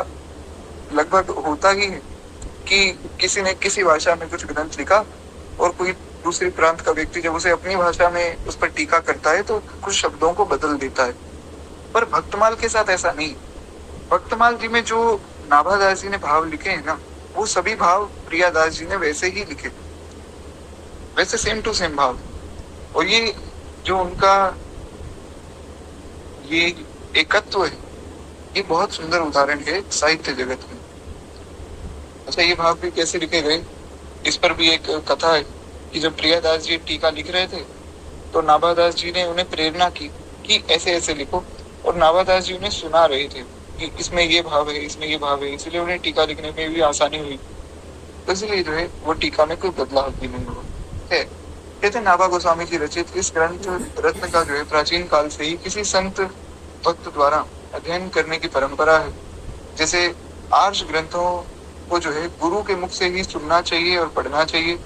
लगभग होता ही है कि किसी ने किसी भाषा में कुछ ग्रंथ लिखा और कोई दूसरी प्रांत का व्यक्ति जब उसे अपनी भाषा में उस पर टीका करता है तो कुछ शब्दों को बदल देता है। पर भक्तमाल के साथ ऐसा नहीं। भक्तमाल जी में जो नाभादास जी ने भाव लिखे हैं ना, वो सभी भाव प्रियादास जी ने वैसे ही लिखे, वैसे सेम टू सेम भाव। और ये जो उनका ये एकत्व है, ये बहुत सुंदर उदाहरण है साहित्य जगत में। अच्छा, ये भाव भी कैसे लिखे गए, इस पर भी एक कथा है कि जब प्रियादास जी टीका लिख रहे थे तो नाभादास जी ने उन्हें प्रेरणा की कि ऐसे ऐसे लिखो, और नाभादास जी उन्हें सुना रहे थे कि इसमें ये भाव है, इसमें ये भाव है, इसलिए उन्हें टीका लिखने में भी आसानी हुई। तो इसलिए जो है वो टीका में कोई बदलाव भी नहीं हुआ है। कहते नाभा गोस्वामी जी रचित इस ग्रंथ रत्न का जो है प्राचीन काल से ही किसी संत भक्त द्वारा अध्ययन करने की परंपरा है। जैसे आर्ष ग्रंथों को जो है गुरु के मुख से ही सुनना चाहिए और पढ़ना चाहिए,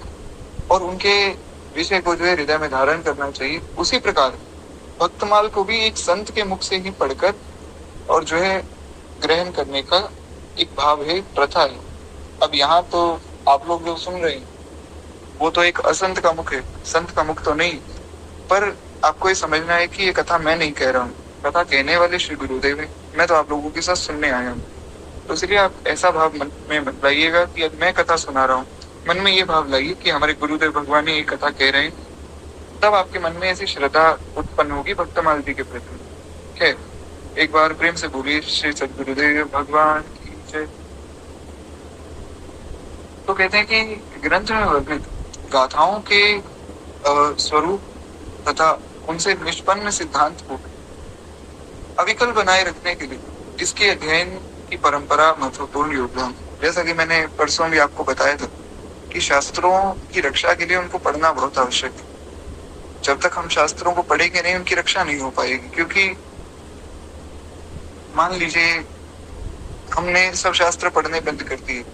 और उनके विषय को जो है हृदय में धारण करना चाहिए, उसी प्रकार भक्तमाल को भी एक संत के मुख से ही पढ़कर और जो है ग्रहण करने का एक भाव है, प्रथा है। अब यहाँ तो आप लोग जो सुन रहे हैं वो तो एक असंत का मुख है, संत का मुख तो नहीं। पर आपको ये समझना है कि ये कथा मैं नहीं कह रहा हूँ, कथा कहने वाले श्री गुरुदेव है, मैं तो आप लोगों के साथ सुनने आया हूँ। तो इसलिए आप ऐसा भाव मन में मत लाइएगा कि अब मैं कथा सुना रहा हूँ। मन में ये भाव लाइए कि हमारे गुरुदेव भगवान ये कथा कह रहे हैं, तब आपके मन में ऐसी श्रद्धा उत्पन्न होगी भक्तमाल जी के प्रति। है, एक बार प्रेम से बोलिए श्री सद्गुरुदेव भगवान की जय। तो कहते हैं कि ग्रंथ में वर्णित गाथाओं के स्वरूप तथा उनसे निष्पन्न सिद्धांत को अविकल बनाए रखने के लिए इसके अध्ययन की परंपरा महत्वपूर्ण योगदान। जैसा कि मैंने परसों भी आपको बताया था कि शास्त्रों की रक्षा के लिए उनको पढ़ना बहुत आवश्यक है। जब तक हम शास्त्रों को पढ़ेंगे नहीं, उनकी रक्षा नहीं हो पाएगी। क्योंकि मान लीजिए हमने सब शास्त्र पढ़ने बंद कर दिए,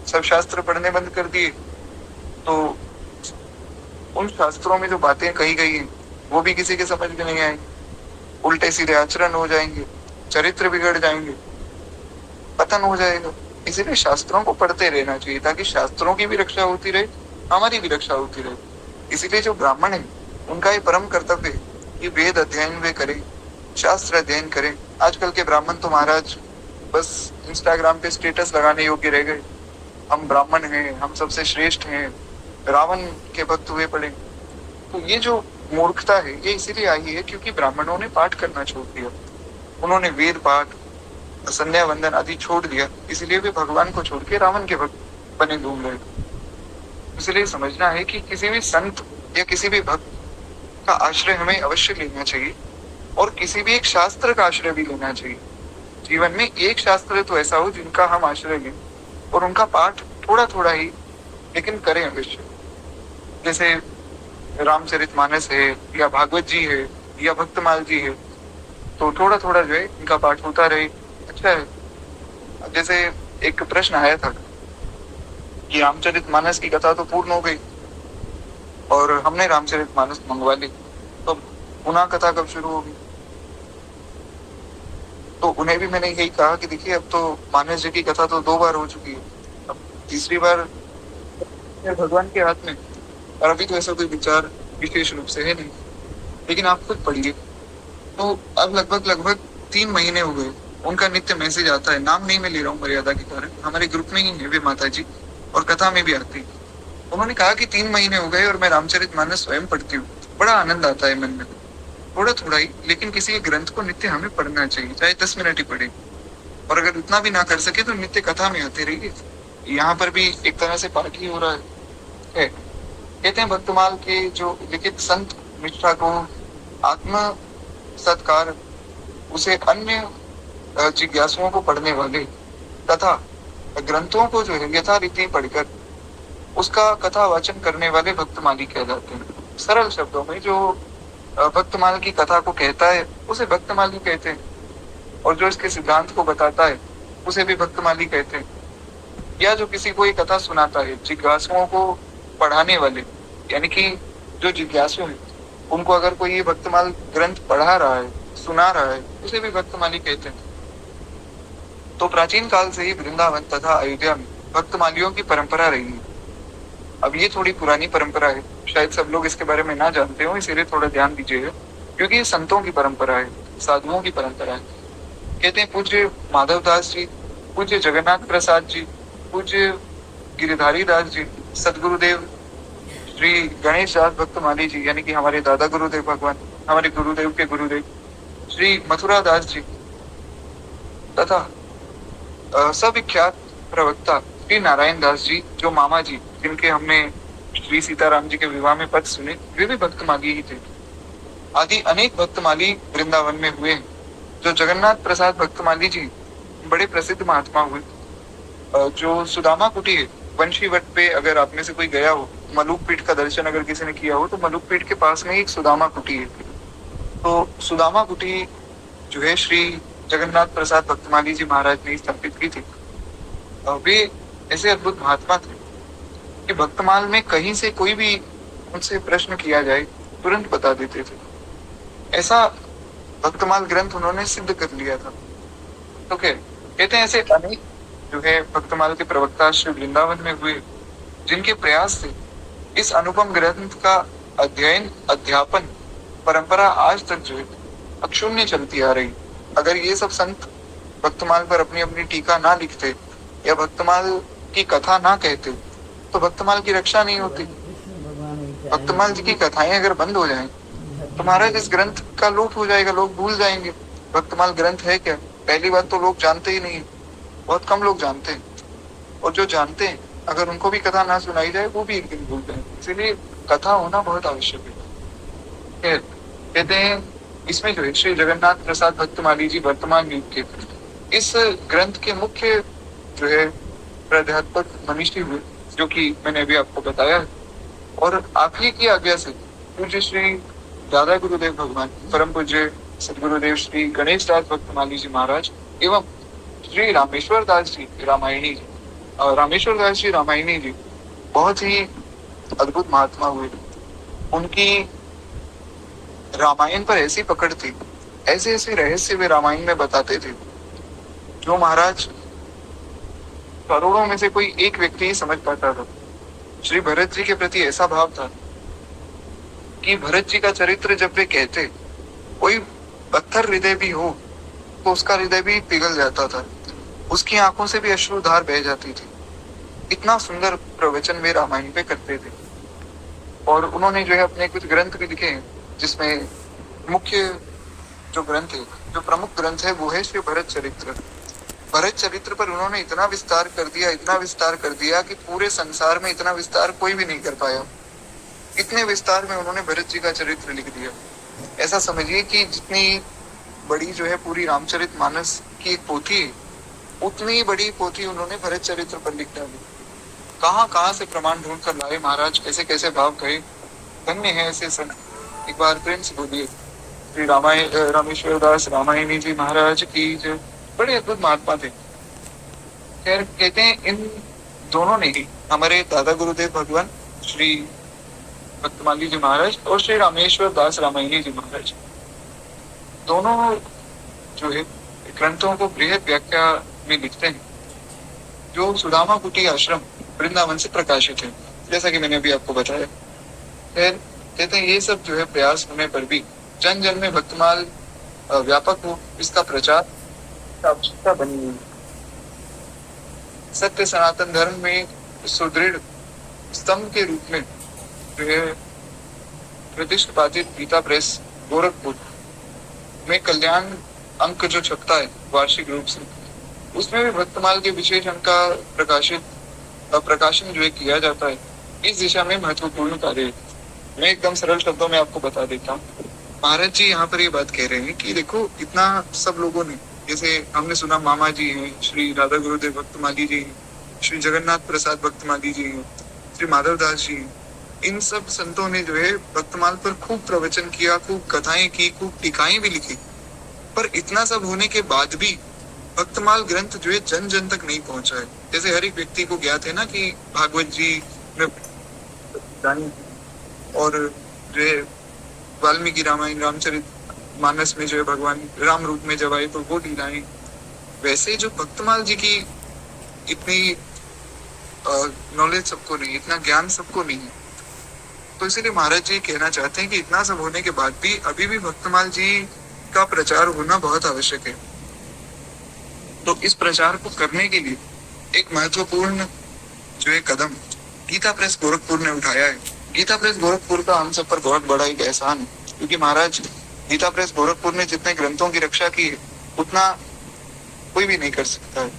सब शास्त्र पढ़ने बंद कर दिए, तो उन शास्त्रों में जो बातें कही गई हैं वो भी किसी के समझ में नहीं आएंगी, उल्टे सीधे आचरण हो जाएंगे, चरित्र बिगड़ जाएंगे, पतन हो जाएगा। इसीलिए शास्त्रों को पढ़ते रहना चाहिए ताकि शास्त्रों की भी रक्षा होती रहे, हमारी भी रक्षा होती रहे। इसीलिए जो ब्राह्मण है उनका ये परम कर्तव्य है कि वेद अध्ययन वे करें, शास्त्र अध्ययन करें। आजकल के ब्राह्मण तो महाराज बस इंस्टाग्राम पे स्टेटस लगाने योग्य रह गए, हम ब्राह्मण हैं, हम सबसे श्रेष्ठ हैं, रावण के भक्त हुए पड़े। तो ये जो मूर्खता है ये इसीलिए आई है क्योंकि ब्राह्मणों ने पाठ करना छोड़ दिया, उन्होंने वेद पाठ, संध्या वंदन आदि छोड़ दिया, इसलिए वे भगवान को छोड़ के रावण के भक्त बने घूम रहे। इसलिए समझना है कि किसी भी संत या किसी भी भक्त का आश्रय हमें अवश्य लेना चाहिए, और किसी भी एक शास्त्र का आश्रय भी लेना चाहिए। जीवन में एक शास्त्र तो ऐसा हो जिनका हम आश्रय लें और उनका पाठ थोड़ा थोड़ा ही लेकिन करें अवश्य। जैसे रामचरितमानस है या भागवत जी है या भक्तमाल जी है, तो थोड़ा थोड़ा जो है इनका पाठ होता रहे, अच्छा है। जैसे एक प्रश्न आया था कि रामचरितमानस की कथा तो पूर्ण हो गई और हमने रामचरितमानस मंगवा ली, तो पुनः कथा कब शुरू होगी? तो उन्हें भी मैंने यही कहा कि देखिए अब तो मानस जी की कथा तो 2 बार हो चुकी है, अब तीसरी बार भगवान के हाथ में, और अभी तो ऐसा कोई विचार विशेष रूप से है नहीं। लेकिन आप खुद पढ़िए, तो अब लगभग लगभग 3 महीने हो गए, उनका नित्य मैसेज आता है, नाम नहीं मैं ले रहा हूँ मर्यादा के कारण, हमारे ग्रुप में ही है वे माता जी और कथा में भी आती। उन्होंने कहा कि 3 महीने हो गए और मैं रामचरितमानस स्वयं पढ़ती हूँ, बड़ा आनंद आता है मन में, थोड़ा थोड़ा ही, लेकिन किसी एक ग्रंथ को नित्य हमें पढ़ना चाहिए, चाहे 10 मिनट ही पढ़े, और अगर उतना भी ना कर सके तो नित्य कथा में आते रहिए। यहाँ पर भी एक तरह से पाठ ही हो रहा है। कहते हैं भक्तमाल के जो लिखित संत निष्ठा को आत्म सत्कार, उसे अन्य जिज्ञासुओं को पढ़ने वाले तथा ग्रंथों को जो है यथारीति पढ़कर उसका कथा वाचन करने वाले भक्तमाली कहलाते हैं। सरल शब्दों में जो भक्तमाल की कथा को कहता है उसे भक्तमाली कहते हैं, और जो इसके सिद्धांत को बताता है उसे भी भक्तमाली कहते हैं। या जो किसी को ये कथा सुनाता है, जिज्ञासुओं को पढ़ाने वाले, यानी कि जो जिज्ञासु है उनको अगर कोई ये भक्तमाल ग्रंथ पढ़ा रहा है, सुना रहा है, उसे भी भक्तमाली कहते हैं। तो प्राचीन काल से ही वृंदावन तथा अयोध्या में भक्तमालियों की परंपरा रही है। अब ये थोड़ी पुरानी परंपरा है, शायद सब लोग इसके बारे में ना जानते हो, इसीलिए थोड़ा ध्यान दीजिएगा, क्योंकि ये संतों की परंपरा है, साधुओं की परंपरा है। कहते हैं पूज्य माधवदास जी, पूज्य जगन्नाथ प्रसाद जी, पूज्य गिरिधारी दास जी, सदगुरुदेव श्री गणेश दास भक्तमाली जी, यानी कि हमारे दादा गुरुदेव भगवान, हमारे गुरुदेव के गुरुदेव श्री मथुरा दास जी, तथा सविख्यात प्रवक्ता श्री नारायण दास जी, जो मामा जी जिनके हमने श्री सीताराम जी के विवाह में पद सुने, वे भी भक्तमाली ही थे। आदि अनेक भक्तमाली वृंदावन में हुए हैं। जो जगन्नाथ प्रसाद भक्तमाली जी बड़े प्रसिद्ध महात्मा हुए। जो सुदामा कुटी है, वंशी वट पे अगर आप में से कोई गया हो, मलुक पीठ का दर्शन अगर किसी ने किया हो, तो मलुक पीठ के पास में एक सुदामा कुटी है। तो सुदामा कुटी जो है श्री जगन्नाथ प्रसाद भक्तमाली जी महाराज ने स्थापित की थी। वे ऐसे अद्भुत महात्मा थे कि भक्तमाल में कहीं से कोई भी उनसे प्रश्न किया जाए तुरंत बता देते थे। ऐसा भक्तमाल ग्रंथ उन्होंने सिद्ध कर लिया था। तो क्या कहते हैं, ऐसे अनेक जो है भक्तमाल के प्रवक्ता श्री वृंदावन में हुए, जिनके प्रयास से इस अनुपम ग्रंथ का अध्ययन अध्यापन परंपरा आज तक जो है अक्षुण्य चलती आ रही। अगर ये सब संत भक्तमाल पर अपनी अपनी टीका ना लिखते या भक्तमाल की कथा ना कहते, तो भक्तमाल की रक्षा नहीं होती। भक्तमाल जी की कथाएं अगर बंद हो जाएं, तो महाराज इस ग्रंथ का लोप हो जाएगा, लोग भूल जाएंगे भक्तमाल ग्रंथ है क्या। पहली बात तो लोग जानते ही नहीं, बहुत कम लोग जानते हैं, और जो जानते हैं अगर उनको भी कथा ना सुनाई जाए वो भी एक दिन भूल जाए। इसीलिए कथा होना बहुत आवश्यक है। कहते हैं इसमें जो है श्री जगन्नाथ प्रसाद भक्तमाली जी वर्तमान युग के इस ग्रंथ के मुख्य जो है प्राध्यापक मनीषी हुए, जो कि मैंने अभी आपको बताया है। और आप ही की आज्ञा से पूज्य श्री दादा गुरुदेव भगवान परम पूज्य सदगुरुदेव श्री गणेश दास भक्तमाली जी महाराज एवं श्री रामेश्वर दास जी रामायणी जी, रामेश्वर दास जी रामायणी जी बहुत ही अद्भुत महात्मा हुए। उनकी रामायण पर ऐसी पकड़ थी, ऐसे ऐसे रहस्य वे रामायण में बताते थे, जो महाराज करोड़ों में से कोई एक व्यक्ति ही समझ पाता था। श्री भरत जी के प्रति ऐसा भाव था कि भरत जी का चरित्र जब वे कहते, कोई पत्थर हृदय भी हो तो उसका हृदय भी पिघल जाता था। उसकी आंखों से भी अश्रुधार बह जाती थी। इतना सुंदर प्रवचन वे रामायण पे करते थे। और उन्होंने जो है अपने कुछ ग्रंथ भी लिखे हैं, जिसमें मुख्य जो ग्रंथ है, जो प्रमुख ग्रंथ है, वो है श्री भरत चरित्र। भरत चरित्र पर उन्होंने इतना विस्तार कर दिया, इतना विस्तार कर दिया कि पूरे संसार में इतना विस्तार कोई भी नहीं कर पाया। इतने विस्तार में उन्होंने भरत जी का चरित्र लिख दिया। ऐसा समझिए कि जितनी बड़ी जो है पूरी रामचरित मानस की एक पोथी है, उतनी बड़ी पोथी उन्होंने भरत चरित्र पर लिख डाली। कहाँ कहाँ से प्रमाण ढूंढ कर लाए महाराज, कैसे कैसे भाव कहे। धन्य है ऐसे सन। एक बार प्रेम से बोलिए श्री रामेश्वर दास रामायणी जी महाराज की जो बड़े अद्भुत महात्मा थे। खैर कहते हैं इन दोनों ने ही, हमारे दादा गुरुदेव भगवान श्री भक्तमाली जी महाराज और श्री रामेश्वर दास रामायणी जी महाराज, दोनों जो है ग्रंथों को बृहद व्याख्या में लिखते हैं, जो सुदामा कुटी आश्रम वृंदावन से प्रकाशित है, जैसा कि मैंने अभी आपको बताया। फिर कहते हैं ये सब जो है प्रयास होने पर भी जन जन में भक्तमाल व्यापक हो, इसका प्रचार आवश्यकता बनी हुई। सत्य सनातन धर्म में सुदृढ़ स्तंभ के रूप में जो है प्रतिष्ठित गीता प्रेस गोरखपुर में कल्याण अंक जो छपता है वार्षिक रूप से, उसमें भी भक्तमाल के विशेष अंक का प्रकाशन जो है किया जाता है। इस दिशा में महत्वपूर्ण कार्य है। मैं एकदम सरल शब्दों में आपको बता देता हूँ। महाराज जी यहाँ पर ये बात कह रहे हैं कि देखो इतना सब लोगों ने, जैसे हमने सुना मामा जी हैं, श्री राधा गुरुदेव भक्तमाली जी हैं, श्री जगन्नाथ प्रसाद भक्तमाली जी हैं, श्री माधव दास जी हैं, इन सब संतों ने जो है भक्तमाल पर खूब प्रवचन किया, खूब कथाएं की, खूब टीकाएं भी लिखी। पर इतना सब होने के बाद भी भक्तमाल ग्रंथ जो है जन जन तक नहीं पहुंचा है। जैसे हर एक व्यक्ति को ज्ञात है ना कि भागवत जी में और जो है वाल्मीकि रामायण रामचरित मानस में जो है भगवान राम रूप में जब आए तो वो लीलाएं, वैसे जो भक्तमाल जी की इतनी नॉलेज सबको नहीं, इतना ज्ञान सबको नहीं है। तो इसीलिए महाराज जी कहना चाहते हैं कि इतना सब होने के बाद भी अभी भी भक्तमाल जी का प्रचार होना बहुत आवश्यक है। तो इस प्रचार को करने के लिए एक महत्वपूर्ण जो है कदम गीता प्रेस गोरखपुर ने उठाया है। गीता प्रेस गोरखपुर का हम सब पर बहुत बड़ा एक एहसान है, क्योंकि महाराज गीता प्रेस गोरखपुर ने जितने ग्रंथों की रक्षा की है उतना कोई भी नहीं कर सकता है।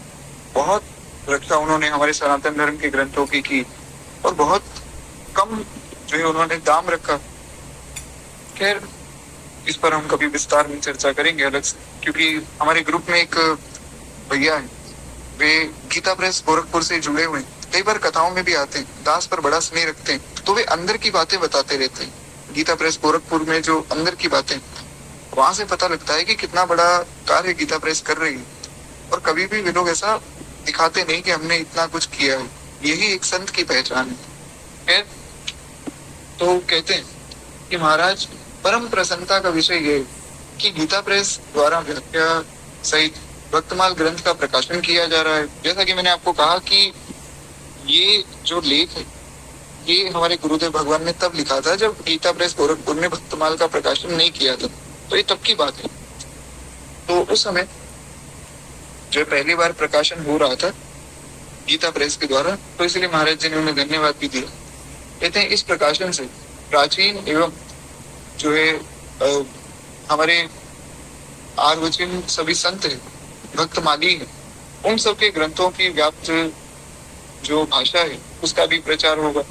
बहुत रक्षा उन्होंने हमारे सनातन धर्म के ग्रंथों की और बहुत कम जो है उन्होंने दाम रखा। खैर इस पर हम कभी विस्तार में चर्चा करेंगे अलग से, क्योंकि हमारे ग्रुप में एक भैया है, वे गीता प्रेस गोरखपुर से जुड़े हुए हैं, कई बार कथाओं में भी आते हैं, दास पर बड़ा स्नेह रखते हैं, तो वे अंदर की बातें बताते रहते हैं। गीता प्रेस गोरखपुर में जो अंदर की बातें, वहां से पता लगता है कि कितना बड़ा कार्य गीता प्रेस कर रही है। और कभी भी वे लोग ऐसा दिखाते नहीं कि हमने इतना कुछ किया है। यही एक संत की पहचान है। तो कहते हैं कि महाराज परम प्रसन्नता का विषय ये है कि गीता प्रेस द्वारा व्याख्या सहित भक्तमाल ग्रंथ का प्रकाशन किया जा रहा है। जैसा कि मैंने आपको कहा कि ये जो लेख है ये हमारे गुरुदेव भगवान ने तब लिखा था जब गीता प्रेस गोरखपुर ने भक्तमाल का प्रकाशन नहीं किया था, तो ये तब की बात है। तो उस समय जो पहली बार प्रकाशन हो रहा था गीता प्रेस के द्वारा, तो इसलिए महाराज जी ने उन्हें धन्यवाद भी दिया। कहते हैं इस प्रकाशन से प्राचीन एवं जो है हमारे आर्वचीन सभी संत है, भक्तमाली है, उन सबके ग्रंथों की व्याप्त जो भाषा है उसका भी प्रचार होगा।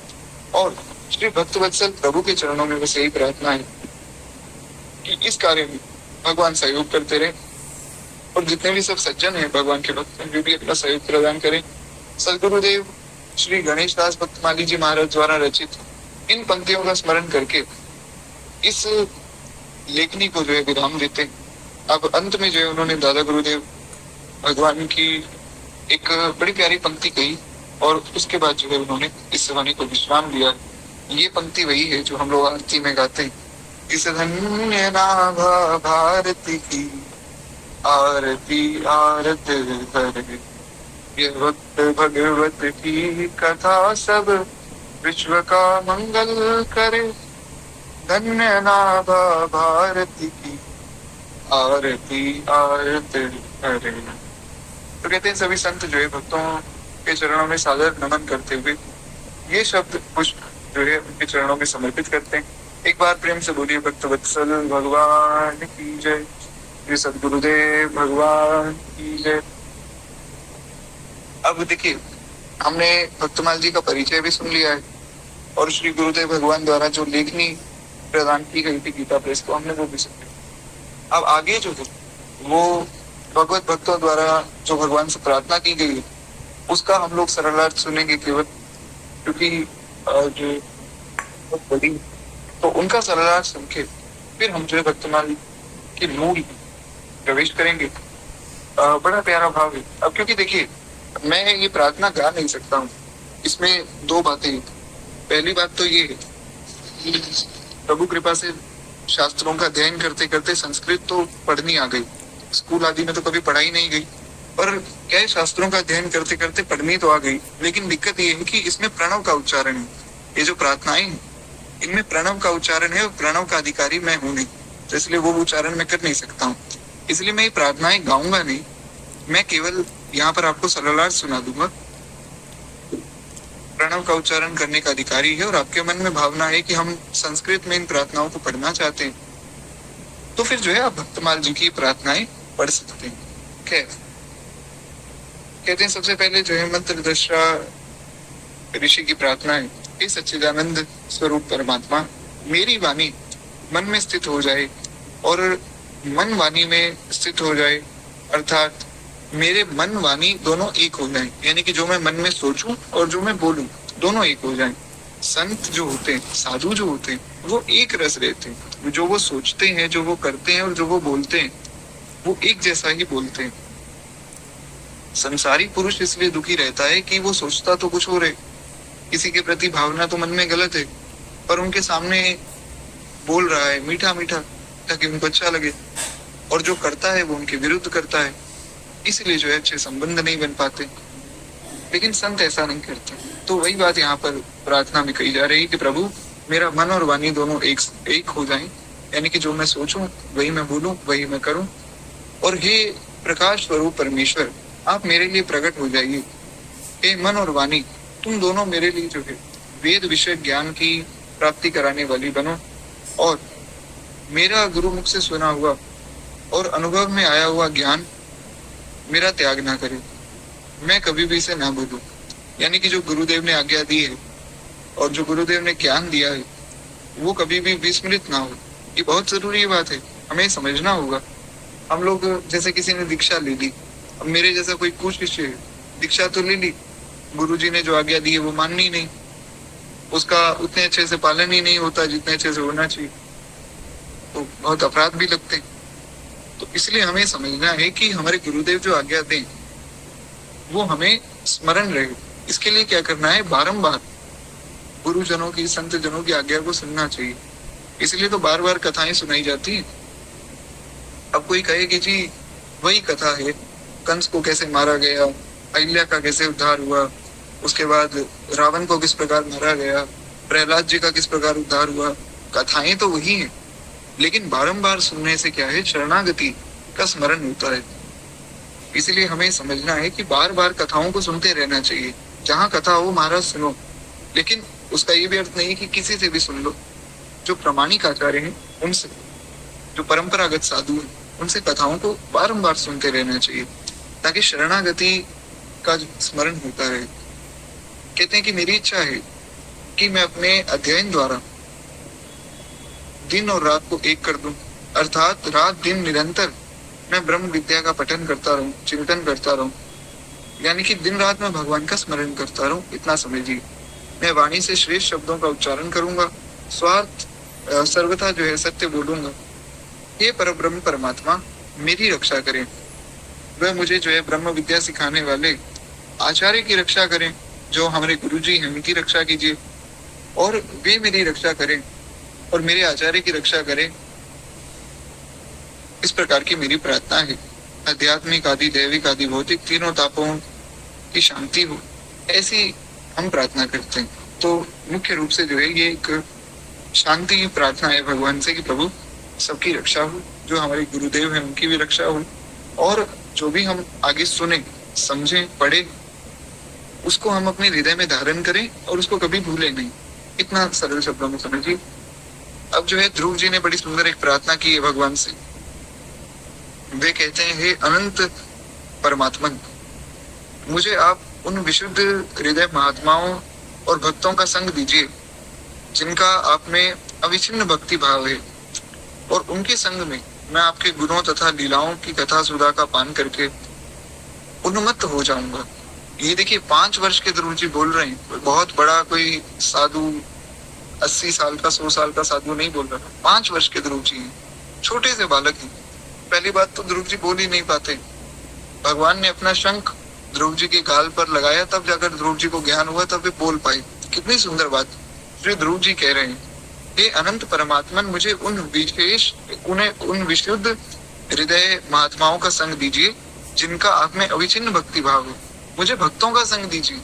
और श्री भक्तवत्सल प्रभु के चरणों में बस यही प्रार्थना है कि इस कार्य में भगवान सहयोग करते रहे, और जितने भी सब सज्जन हैं भगवान के भक्त वे भी अपना सहयोग प्रदान करें। सदगुरुदेव श्री गणेश दास भक्तमाली जी महाराज द्वारा रचित इन पंक्तियों का स्मरण करके इस लेखनी को जो है विराम देते हैं। अब अंत में जो है उन्होंने दादा गुरुदेव भगवान की एक बड़ी प्यारी पंक्ति कही, और उसके बाद जो है उन्होंने इस वाणी को विश्राम दिया। ये पंक्ति वही है जो हम लोग आरती में गाते हैं, इस धन्य नाभा भारती की आरती आरत करे, ये भक्त भगवत की कथा सब विश्व का मंगल करे, धन्य नाभा भारती की आरती आरत करे। तो कहते हैं सभी संत जो है भक्तों के चरणों में सादर नमन करते हुए ये शब्द पुष्प जो है उनके चरणों में समर्पित करते हैं। एक बार प्रेम से बोलिए भक्त वत्सल भगवान की जय, श्री सद्गुरुदेव भगवान की जय। अब देखिए, हमने भक्तमाल जी का परिचय भी सुन लिया है और श्री गुरुदेव भगवान द्वारा जो लेखनी प्रदान की गई थी गीता प्रेस को, हमने वो भी सुन लिया। अब आगे जो है वो भगवत भक्तों द्वारा जो भगवान से प्रार्थना की गई है उसका हम लोग सरलार्थ सुनेंगे केवल, क्योंकि जो बहुत बड़ी, तो उनका सरलार्थ सुन के फिर हम जो है भक्तमाल के मूल प्रवेश करेंगे। बड़ा प्यारा भाव है। अब क्योंकि देखिए, मैं ये प्रार्थना गा नहीं सकता हूँ, इसमें दो बातें हैं। पहली बात तो ये है कि प्रभु कृपा से शास्त्रों का अध्ययन करते करते संस्कृत तो पढ़नी आ गई, स्कूल आदि में तो कभी पढ़ाई नहीं गई, पर क्या है, शास्त्रों का अध्ययन करते करते पढ़नी तो आ गई, लेकिन दिक्कत ये है कि इसमें प्रणव का उच्चारण है। ये जो प्रार्थनाएं हैं इनमें प्रणव का उच्चारण है और प्रणव का अधिकारी मैं हूं नहीं, तो इसलिए वो उच्चारण मैं कर नहीं सकता हूँ। इसलिए मैं ये प्रार्थनाएं गाऊंगा नहीं, मैं केवल यहाँ पर आपको सरलार्थ सुना दूंगा। प्रणव का उच्चारण करने का अधिकारी है और आपके मन में भावना है कि हम संस्कृत में इन प्रार्थनाओं को पढ़ना चाहते हैं, तो फिर जो है आप भक्तमाल जी की प्रार्थनाएं पढ़ सकते हैं। खैर, कहते हैं सबसे पहले जो है मंत्र दृष्टा ऋषि की प्रार्थना है, हे सच्चिदानंद स्वरूप परमात्मा, मेरी वाणी मन में स्थित हो जाए और मन वाणी में स्थित हो जाए, अर्थात मेरे मन वाणी दोनों एक हो जाएं, यानी कि जो मैं मन में सोचूं और जो मैं बोलूं दोनों एक हो जाएं। संत जो होते हैं, साधु जो होते हैं, वो एक रस रहते हैं, जो वो सोचते हैं, जो वो करते हैं और जो वो बोलते हैं वो एक जैसा ही बोलते हैं। संसारी पुरुष इसलिए दुखी रहता है कि वो सोचता तो कुछ और है, किसी के प्रति भावना तो मन में गलत है, पर उनके सामने बोल रहा है मीठा मीठा ताकि उनको अच्छा लगे, और जो करता है वो उनके विरुद्ध करता है, इसलिए जो है अच्छे संबंध नहीं बन पाते। लेकिन संत ऐसा नहीं करते। तो वही बात यहाँ पर प्रार्थना में कही जा रही है कि प्रभु मेरा मन और वाणी दोनों एक हो जाएं, यानी कि जो मैं सोचूं वही मैं बोलूं, वही मैं करूं, और हे प्रकाश स्वरूप परमेश्वर, आप मेरे लिए प्रकट हो जाइए। हे मन और वाणी, तुम दोनों मेरे लिए जो है वेद विषय ज्ञान की प्राप्ति कराने वाली बनो, और मेरा गुरु मुख से सुना हुआ और अनुभव में आया हुआ ज्ञान मेरा त्याग ना करे, मैं कभी भी इसे ना भूलूं। यानी कि जो गुरुदेव ने आज्ञा दी है और जो गुरुदेव ने ज्ञान दिया है वो कभी भी विस्मृत ना हो। ये बहुत जरूरी बात है, हमें समझना होगा। हम लोग जैसे किसी ने दीक्षा ले ली, अब मेरे जैसा कोई कुछ शिष्य है, दीक्षा तो ले ली, गुरुजी ने जो आज्ञा दी है वो माननी नहीं, उसका उतने अच्छे से पालन ही नहीं होता जितने अच्छे से होना चाहिए, तो बहुत अपराध भी लगते हैं। तो इसलिए हमें समझना है कि हमारे गुरुदेव जो आज्ञा दें वो हमें स्मरण रहे। इसके लिए क्या करना है, बारंबार गुरुजनों की, संत जनों की आज्ञा को सुनना चाहिए। इसलिए तो बार बार कथाएं सुनाई जाती हैं। अब कोई कहे कि जी वही कथा है, कंस को कैसे मारा गया, अहिल्या का कैसे उद्धार हुआ, उसके बाद रावण को किस प्रकार मारा गया, प्रहलाद जी का किस प्रकार उद्धार हुआ, कथाएं तो वही हैं, लेकिन बारंबार सुनने से क्या है, शरणागति का स्मरण होता है। इसलिए हमें समझना है कि बार बार कथाओं को सुनते रहना चाहिए। जहाँ कथा हो महाराज सुनो, लेकिन उसका ये भी अर्थ नहीं कि किसी से भी सुन लो। जो प्रामाणिक आचार्य हैं उनसे, जो परंपरागत साधु हैं उनसे कथाओं को बारंबार सुनते रहना चाहिए, ताकि शरणागति का स्मरण होता रहे। कहते हैं कि मेरी इच्छा है कि मैं अपने अध्ययन द्वारा दिन और रात को एक कर दूं, अर्थात रात दिन निरंतर मैं ब्रह्म विद्या का पठन करता रहूं, चिंतन करता रहूं, यानी कि दिन रात मैं भगवान का स्मरण करता रहूं, इतना समझिए। मैं वाणी से श्रेष्ठ शब्दों का उच्चारण करूंगा, स्वार्थ सर्वथा जो है सत्य बोलूंगा। ये परब्रह्म परमात्मा मेरी रक्षा करें, वह मुझे जो है ब्रह्म विद्या सिखाने वाले आचार्य की रक्षा करें, जो हमारे गुरुजी हैं उनकी रक्षा कीजिए, और वे मेरी रक्षा करें और मेरे आचार्य की रक्षा करें। इस प्रकार की मेरी प्रार्थना है। आध्यात्मिक आदि दैविक आदि भौतिक तीनों तापों की शांति हो, ऐसी हम प्रार्थना करते हैं। तो मुख्य रूप से जो है ये एक शांति की प्रार्थना है भगवान से कि प्रभु सबकी रक्षा हो, जो हमारे गुरुदेव हैं उनकी भी रक्षा हो, और जो भी हम आगे सुने समझें, पढ़े, उसको हम अपने हृदय में धारण करें और उसको कभी भूलें नहीं। इतना सरल शब्दों में समझिए। अब जो है ध्रुव जी ने बड़ी सुंदर एक प्रार्थना की है भगवान से। वे कहते हैं, हे अनंत परमात्मन, मुझे आप उन विशुद्ध हृदय महात्माओं और भक्तों का संग दीजिए जिनका आप में अविच्छिन्न भक्ति भाव है, और उनके संग में मैं आपके गुणों तथा लीलाओं की कथा सुधा का पान करके उन्मत्त हो जाऊंगा। ये देखिए 5 वर्ष के ध्रुव जी बोल रहे हैं, बहुत बड़ा कोई साधु 80 साल का 100 साल का साधु नहीं बोल रहा। 5 वर्ष के ध्रुव जी हैं, छोटे से बालक हैं। पहली बात तो ध्रुव जी बोल ही नहीं पाते। भगवान ने अपना शंख ध्रुव जी के गाल पर लगाया, तब जाकर ध्रुव जी को ज्ञान हुआ, तब वे बोल पाए। कितनी सुंदर बात। श्री ध्रुव जी कह रहे हैं, हे अनंत परमात्मन, मुझे उन विशुद्ध हृदय महात्माओं का संग दीजिए जिनका आप में अविच्छिन्न भक्ति भाव है। मुझे भक्तों का संग दीजिए,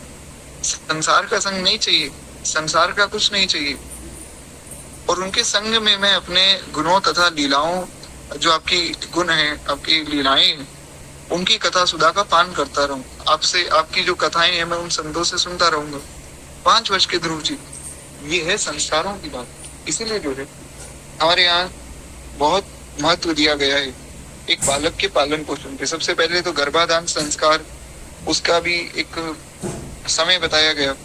संसार का संग नहीं चाहिए, संसार का कुछ नहीं चाहिए। और उनके संग में मैं अपने गुणों तथा लीलाओं, जो आपकी गुण है, आपकी लीलाएं हैं, उनकी कथा सुधा का पान करता रहूं। आपसे आपकी जो कथाएं हैं मैं उन संतों से सुनता रहूंगा। 5 वर्ष के ध्रुव जी, ये है संस्कारों की बात। इसीलिए जो है हमारे यहाँ बहुत महत्व दिया गया है एक बालक के पालन पोषण पे। सबसे पहले तो गर्भाधान संस्कार, उसका भी एक समय बताया गया।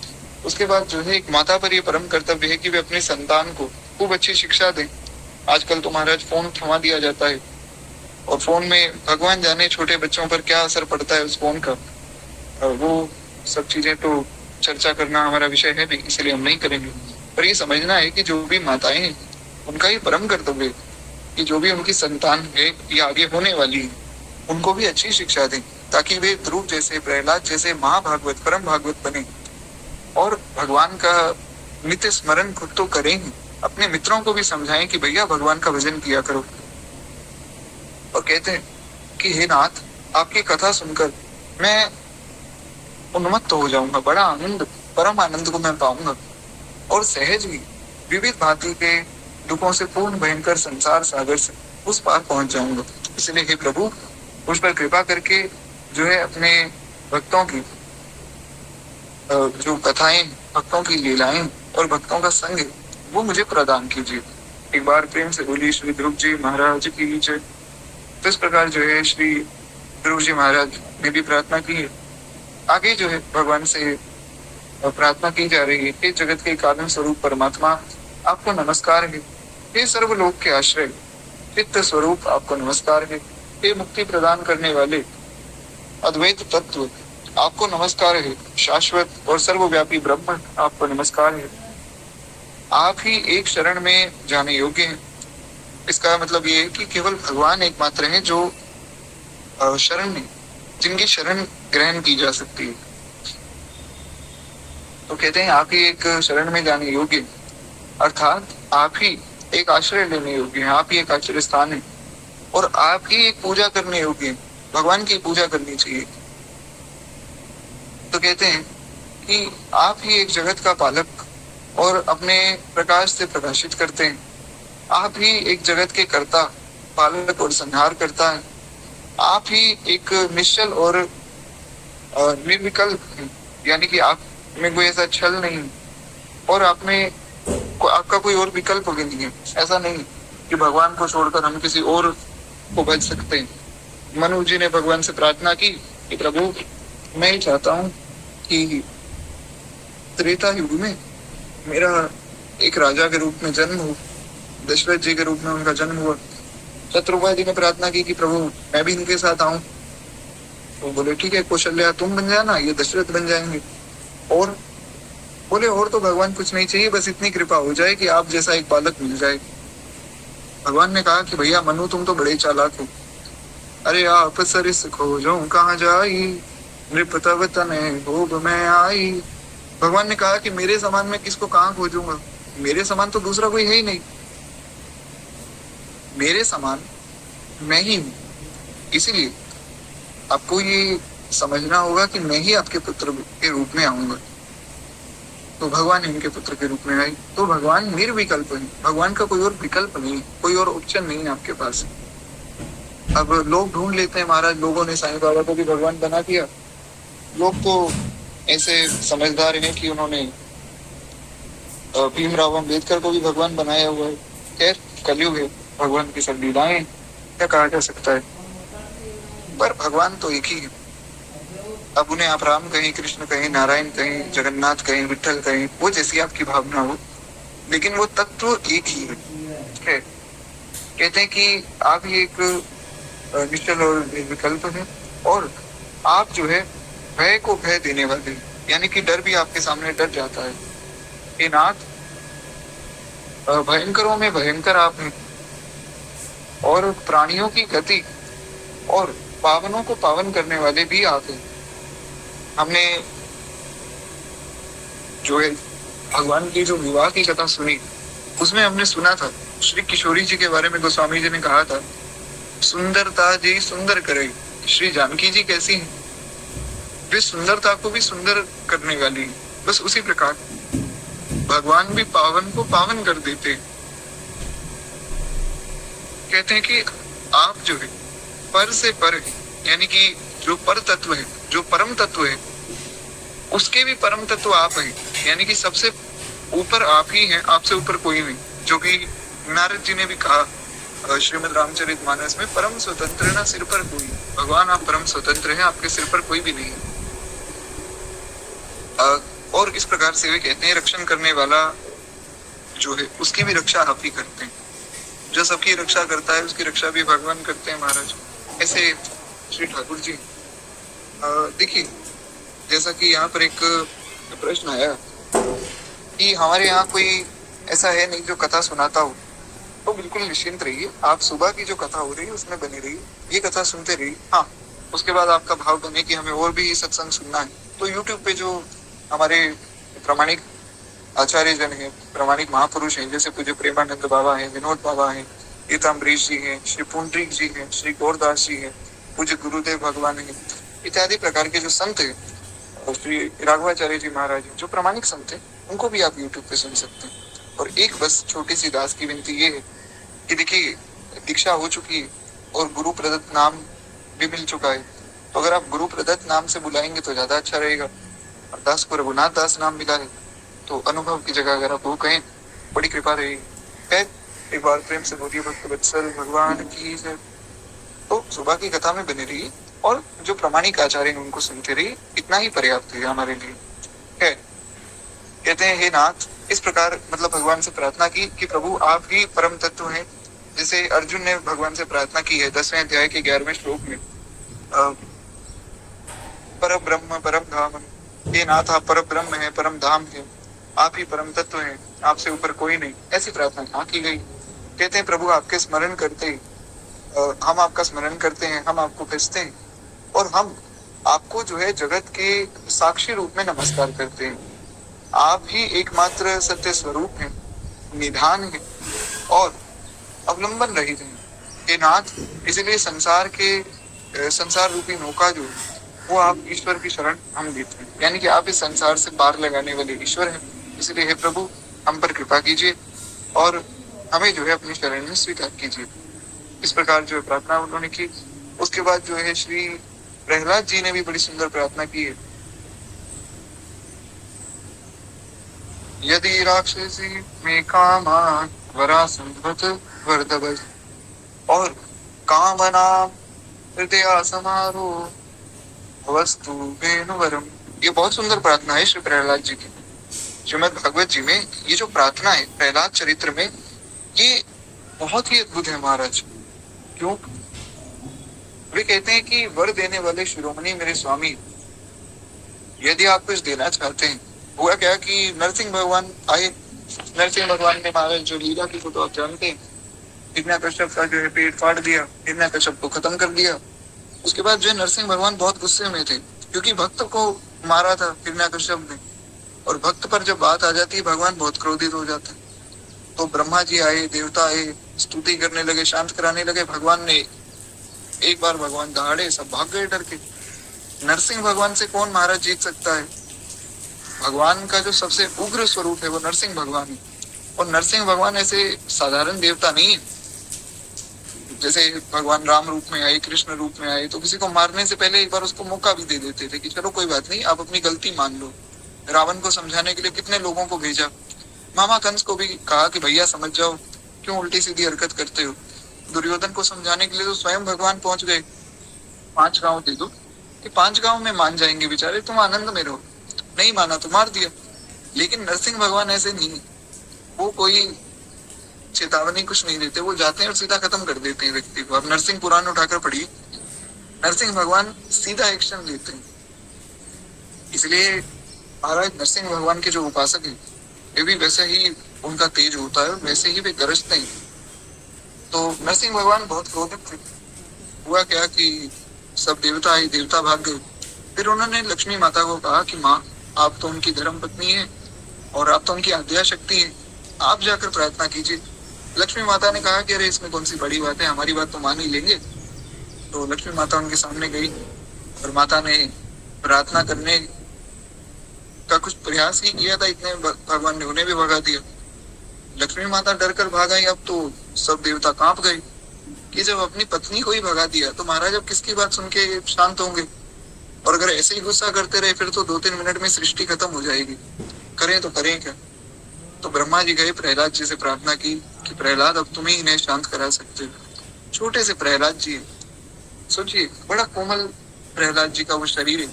उसके बाद जो है एक माता पर ये परम कर्तव्य है कि वे अपने संतान को खूब अच्छी शिक्षा दें। आजकल तो महाराज फोन थमा दिया जाता है, और फोन में भगवान जाने छोटे बच्चों पर क्या असर पड़ता है उस फोन का। वो सब चीजें तो चर्चा करना हमारा विषय है नहीं, इसलिए हम नहीं करेंगे। पर ये समझना है कि जो भी माताएं हैं उनका ये परम कर्तव्य है कि जो भी उनकी संतान है या आगे होने वाली है, उनको भी अच्छी शिक्षा दें, ताकि वे ध्रुव जैसे, प्रहलाद जैसे महाभागवत, परम भागवत बने। और भगवान का नित्य स्मरण खुद तो करें ही, अपने मित्रों को भी समझाएं कि भैया भगवान का भजन किया करो। और कहते हैं कि हे नाथ, आपकी कथा सुनकर मैं उन्मत्त हो जाऊंगा, बड़ा आनंद, परम आनंद को मैं पाऊंगा, और सहज ही विविध भांति के दुखों से पूर्ण भयंकर संसार सागर से उस पार पहुंच जाऊंगा। इसलिए हे प्रभु, मुझ पर कृपा करके जो है अपने भक्तों की जो कथाएं, भक्तों की लीलाएं और भक्तों का संग है, वो मुझे प्रदान कीजिए। एक बार प्रेम से बोली श्री ध्रुव जी महाराज की जय। तो इस प्रकार जो है श्री ध्रुव जी महाराज ने भी प्रार्थना की है। आगे जो है भगवान से प्रार्थना की जा रही है, हे जगत के कारण स्वरूप परमात्मा, आपको नमस्कार है। हे सर्वलोक के आश्रय चित्त स्वरूप, आपको नमस्कार है। हे मुक्ति प्रदान करने वाले अद्वैत तत्व, आपको नमस्कार है। शाश्वत और सर्वव्यापी ब्रह्म, आपको नमस्कार है। आप ही एक शरण में जाने योग्य हैं। इसका मतलब ये है कि केवल भगवान एकमात्र है जो शरण में, जिनकी शरण ग्रहण की जा सकती है। तो कहते हैं आप ही एक शरण में जाने योग्य, अर्थात आप ही एक आश्रय लेने योग्य है, आप ही एक आश्रय स्थान है, और आप ही एक पूजा करने योग्य है। भगवान की पूजा करनी चाहिए। तो कहते हैं कि आप ही एक जगत का पालक और अपने प्रकाश से प्रकाशित करते हैं। आप ही एक जगत के कर्ता, पालक और संहार करता है। आप ही एक निश्चल और निर्विकल्प है, यानी कि आप में कोई ऐसा छल नहीं, और आप में आपका कोई और विकल्प भी नहीं है। ऐसा नहीं कि भगवान को छोड़कर हम किसी और को भज सकते हैं। मनु जी ने भगवान से प्रार्थना की कि प्रभु, मैं चाहता हूँ कि त्रेता युग में मेरा एक राजा के रूप में जन्म हो। दशरथ जी के रूप में उनका जन्म हुआ। शत्रुघ्न जी ने प्रार्थना की कि प्रभु, मैं भी इनके साथ आऊं। तो बोले ठीक है, कौशल्या तुम बन जाना, ये दशरथ बन जाएंगे। और बोले और तो भगवान कुछ नहीं चाहिए, बस इतनी कृपा हो जाए कि आप जैसा एक बालक मिल जाए। भगवान ने कहा कि भैया मनु, तुम तो बड़े चालाक हो। अरे आप सरिस खोजो कहाँ जाई, नृप तव तनय भोग में आई। भगवान ने कहा कि मेरे समान मैं किसको कहाँ खोजूंगा, मेरे समान तो दूसरा कोई है ही नहीं, मेरे समान मैं ही हूँ। इसीलिए आपको ये समझना होगा कि मैं ही आपके पुत्र के रूप में आऊंगा। तो भगवान इनके पुत्र के रूप में आए। तो भगवान निर्विकल्प है, भगवान का कोई और विकल्प नहीं, कोई और ऑप्शन नहीं है आपके पास। अब लोग ढूंढ लेते हैं, महाराज लोगों ने साईं बाबा को भी भगवान बना दिया, लोग तो ऐसे समझदार हैं कि उन्होंने भीमराव अम्बेडकर को भी भगवान बनाया हुआ है। खैर, कलयुग है, भगवान की सब लीलाएं, क्या कहा जा सकता है। पर भगवान तो एक ही है। अब उन्हें आप राम कहें, कृष्ण कहें, नारायण कहें, जगन्नाथ कहें, विठल कहें, वो जैसी आपकी भावना हो, लेकिन वो तत्व एक ही है। कहते हैं कि आप ही एक निश्चल और निर्विकल्प है, और आप जो है भय को भय देने वाले, यानी कि डर भी आपके सामने डर जाता है। हे नाथ, भयंकरों में भयंकर आप हैं, और प्राणियों की गति और पावनों को पावन करने वाले भी आप हैं। हमने जो है भगवान की जो विवाह की कथा सुनी, उसमें हमने सुना था श्री किशोरी जी के बारे में गोस्वामी जी ने कहा था, सुंदरता जी सुंदर करे। श्री जानकी जी कैसी हैं? वे सुंदरता को भी सुंदर करने वाली है। बस उसी प्रकार भगवान भी पावन को पावन कर देते। कहते हैं कि आप जो है पर से पर है, यानी कि जो पर तत्व है, जो परम तत्व है, उसके भी परम तत्व आप हैं, यानी कि सबसे ऊपर आप ही हैं, आपसे ऊपर कोई नहीं। जो कि नारद जी ने भी कहा श्रीमद् रामचरितमानस में, परम स्वतंत्र ना सिर पर कोई। भगवान आप परम स्वतंत्र हैं, आपके सिर पर कोई भी नहीं है। और इस प्रकार से वे कहते हैं, रक्षण करने वाला जो है उसकी भी रक्षा आप ही करते हैं। जो सबकी रक्षा करता है उसकी रक्षा भी भगवान करते हैं महाराज। ऐसे श्री ठाकुर जी, देखिए जैसा कि यहाँ पर एक प्रश्न आया कि हमारे यहाँ कोई ऐसा है नहीं जो कथा सुनाता हो, तो बिल्कुल निश्चिंत रहिए। आप सुबह की जो कथा हो रही है उसमें बने रहिए, ये कथा सुनते रहिए। हाँ, उसके बाद आपका भाव बने कि हमें और भी सत्संग सुनना है, तो यूट्यूब पे जो हमारे प्रामाणिक आचार्य जन है, प्रामाणिक महापुरुष हैं, जैसे पूज्य प्रेमानंद बाबा हैं, विनोद बाबा हैं, गीताम्बरीश जी हैं, श्री पुंडरीक जी हैं, श्री गौरदास जी हैं, पूज्य गुरुदेव भगवान हैं, इत्यादि प्रकार के जो संत हैं, श्री राघवाचार्य जी महाराज, जो प्रामाणिक संत हैं, उनको भी आप यूट्यूब पे सुन सकते हैं। और एक बस छोटी सी दास की विनती ये है कि देखिए, दीक्षा हो चुकी है और गुरु प्रदत्त नाम भी मिल चुका है, तो अगर आप गुरु प्रदत्त नाम से बुलाएंगे तो ज्यादा अच्छा रहेगा। और दास को रघुनाथ दास नाम मिला है, तो अनुभव की जगह अगर आप वो कहें, बड़ी कृपा रहेगी। एक बार प्रेम से बोलिए, भक्त वत्सल भगवान की जय। तो सुबह की कथा में बने रहिए और जो प्रामाणिक आचार्य हैं उनको सुनते रहिए, इतना ही पर्याप्त है हमारे लिए। है कहते हैं, हे नाथ, इस प्रकार मतलब भगवान से प्रार्थना की कि प्रभु आप ही परम तत्व हैं। जैसे अर्जुन ने भगवान से प्रार्थना की है 10वें अध्याय के 11वें श्लोक में, पर ब्रह्म परम धाम, हे नाथ आप पर ब्रह्म है, परम धाम है, आप ही परम तत्व हैं, आपसे ऊपर कोई नहीं। ऐसी प्रार्थना यहाँ की गई। कहते हैं प्रभु आपके स्मरण करते, हम आपका स्मरण करते हैं, हम आपको भजते हैं, और हम आपको जो है जगत के साक्षी रूप में नमस्कार करते हैं। आप ही एकमात्र सत्य स्वरूप हैं, निधान है और अवलंबन रहित हैं। हे नाथ, इसलिए संसार रूपी नौका जो वो आप ईश्वर की शरण हम देते हैं, यानी कि आप इस संसार से पार लगाने वाले ईश्वर हैं। इसलिए हे प्रभु हम पर कृपा कीजिए और हमें जो है अपनी शरण में स्वीकार कीजिए। इस प्रकार जो है प्रार्थना उन्होंने की। उसके बाद जो है श्री प्रहलाद जी ने भी बड़ी सुंदर प्रार्थना की है, यदि राक्षसी में कामा वरा संभत वर्धवज और कामना हृदय समारोह वस्तु वेणुवरम। ये बहुत सुंदर प्रार्थना है श्री प्रहलाद जी की। श्रीमद् भागवत जी में ये जो प्रार्थना है प्रहलाद चरित्र में, ये बहुत ही अद्भुत है महाराज। क्यों? वे कहते हैं कि वर देने वाले शिरोमणि मेरे स्वामी, यदि आप कुछ देना चाहते हैं। हुआ क्या कि नरसिंह भगवान आए। नरसिंह भगवान ने महाराज जो लीला की तो आप जानते हैं, हिरण्यकश्यप का जो है पेट फाड़ दिया, हिरण्यकश्यप को खत्म कर दिया। उसके बाद जो है नरसिंह भगवान बहुत गुस्से में थे, क्योंकि भक्त को मारा था हिरण्यकश्यप ने, और भक्त पर जब बात आ जाती है भगवान बहुत क्रोधित हो जाते हैं। तो ब्रह्मा जी आए, देवता आए, स्तुति करने लगे, शांत कराने लगे। भगवान ने एक बार भगवान दहाड़े, सब भाग गए डर के। नरसिंह भगवान से कौन महाराज जीत सकता है? भगवान का जो सबसे उग्र स्वरूप है वो नरसिंह भगवान है। और नरसिंह भगवान ऐसे साधारण देवता नहीं है। जैसे भगवान राम रूप में आए, कृष्ण रूप में आए, तो किसी को मारने से पहले एक बार उसको मौका भी दे देते थे कि चलो कोई बात नहीं, आप अपनी गलती मान लो। रावण को समझाने के लिए कितने लोगों को भेजा। मामा कंस को भी कहा कि भैया समझ जाओ, क्यों उल्टी सीधी हरकत करते हो। दुर्योधन को समझाने के लिए तो स्वयं भगवान पहुंच गए, 5 गांव दे दो कि 5 गांव में मान जाएंगे बेचारे, तुम आनंद में रहो। नहीं माना तो मार दिया। लेकिन नरसिंह भगवान ऐसे नहीं, वो कोई चेतावनी कुछ नहीं देते, वो जाते हैं और सीधा खत्म कर देते हैं व्यक्ति को। अब नरसिंह पुराण उठाकर पढ़िए, नरसिंह भगवान सीधा एक्शन लेते हैं। इसलिए महाराज नरसिंह भगवान के जो उपासक हैं, ये भी वैसा ही उनका तेज होता है, वैसे ही वे गरजते हैं। तो नरसिंह भगवान बहुत क्रोधित थे। हुआ क्या कि सब देवता आए, देवता भाग गए। फिर उन्होंने लक्ष्मी माता को कहा कि माँ, आप तो उनकी धर्म पत्नी है और आप तो उनकी आद्या शक्ति है, आप जाकर प्रार्थना कीजिए। लक्ष्मी माता ने कहा कि अरे इसमें कौन सी बड़ी बात है, हमारी बात तो मान ही लेंगे। तो लक्ष्मी माता उनके सामने गई और माता ने प्रार्थना करने का कुछ प्रयास ही किया था, इतने भगवान ने उन्हें भी भगा दिया। लक्ष्मी माता डर कर भाग आई। अब तो सब देवता कांप गए कि जब अपनी पत्नी को ही भगा दिया तो महाराज अब किसकी बात सुन के शांत होंगे। और अगर ऐसे ही गुस्सा करते रहे फिर तो 2-3 मिनट में सृष्टि खत्म हो जाएगी। करें तो करें क्या। तो ब्रह्मा जी गए, प्रहलाद जी से प्रार्थना की कि प्रहलाद अब तुम ही इन्हें शांत करा सकते हो। छोटे से प्रहलाद जी, सोचिए बड़ा कोमल प्रहलाद जी का वो शरीर है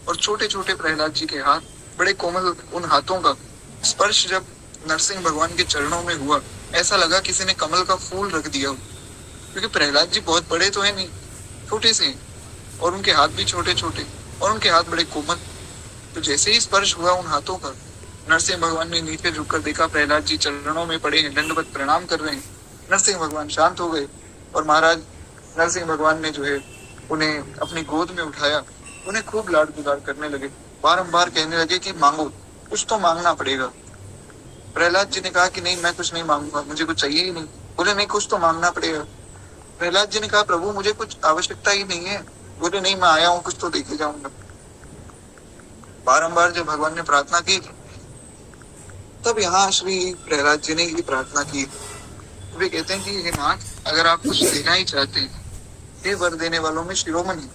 और छोटे छोटे प्रहलाद जी के हाथ, बड़े कोमल उन हाथों का स्पर्श जब नरसिंह भगवान के चरणों में हुआ, ऐसा लगा किसी ने कमल का फूल रख दिया हो। क्योंकि प्रहलाद जी बहुत बड़े तो है नहीं, छोटे से हैं और उनके हाथ भी छोटे छोटे और उनके हाथ बड़े कोमल। तो जैसे ही स्पर्श हुआ उन हाथों का, नरसिंह भगवान ने नीचे झुककर देखा, प्रहलाद जी चरणों में पड़े हैं, दंडवत प्रणाम कर रहे हैं। नरसिंह भगवान शांत हो गए और महाराज नरसिंह भगवान ने जो है उन्हें अपनी गोद में उठाया, उन्हें खूब लाड दुलार करने लगे, बारंबार कहने लगे कि मांगो, कुछ तो मांगना पड़ेगा। प्रहलाद जी ने कहा कि नहीं, मैं कुछ नहीं मांगूंगा, मुझे कुछ चाहिए ही नहीं। बोले नहीं, कुछ तो मांगना पड़ेगा। प्रहलाद जी ने कहा प्रभु मुझे कुछ आवश्यकता ही नहीं है। बोले नहीं, मैं आया हूँ, कुछ तो देखे जाऊंगा। बारंबार जब भगवान ने प्रार्थना की, तब यहाँ श्री प्रहलाद जी ने ये प्रार्थना की। वे कहते हैं कि हे नाथ, अगर आप कुछ देना ही चाहते हैं, हे वर देने वालों में शिरोमणि,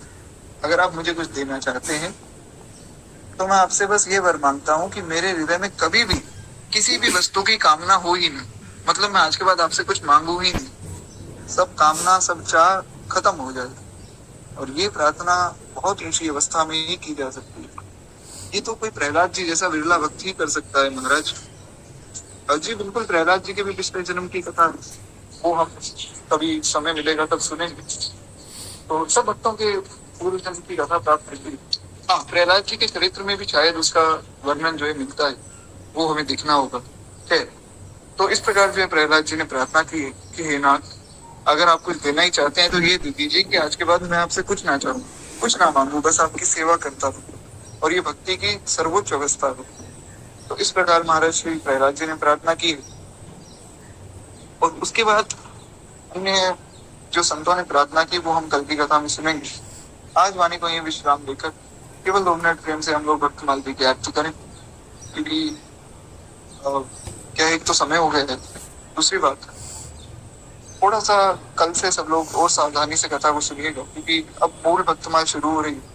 अगर आप मुझे कुछ देना चाहते हैं तो मैं आपसे बस ये वर मांगता हूँ कि मेरे हृदय में कभी भी किसी भी वस्तु की कामना हो ही नहीं। मतलब मैं आज के बाद आपसे कुछ मांगू ही नहीं, सब कामना सब चाह खत्म हो जाए। और ये प्रार्थना बहुत ऊंची अवस्था में ही की जा सकती है। ये तो कोई प्रहलाद जी जैसा विरला भक्त ही कर सकता है महाराज। जी बिल्कुल, प्रहलाद जी के भी पिछले जन्म की कथा वो हम कभी समय मिलेगा तब सुनेंगे। तो सब भक्तों के पूर्व जन्म की कथा प्राप्त करती है। हाँ, प्रहलाद जी के चरित्र में भी शायद उसका वर्णन जो है मिलता है, वो हमें दिखना होगा। खैर, तो इस प्रकार जो है प्रहलाद जी ने प्रार्थना की है कि हे नाथ, अगर आप कुछ देना ही चाहते हैं तो ये दे दीजिए कि आज के बाद मैं आपसे कुछ ना चाहूँ, कुछ ना मांगू, बस आपकी सेवा करता हूँ। और ये भक्ति की सर्वोच्च अवस्था है। तो इस प्रकार महाराज श्री प्रहलाद जी ने प्रार्थना की। और उसके बाद अन्य जो संतों ने प्रार्थना की वो हम कल की कथा में सुनेंगे। आज वाणी को ये विश्राम देकर केवल 2 मिनट प्रेम से हम लोग भक्तमाल की आरती करें, क्योंकि क्या एक तो समय हो गया है, दूसरी बात थोड़ा सा कल से सब लोग और सावधानी से कथा को सुनिएगा, क्योंकि अब मूल भक्तमाल शुरू हो रही है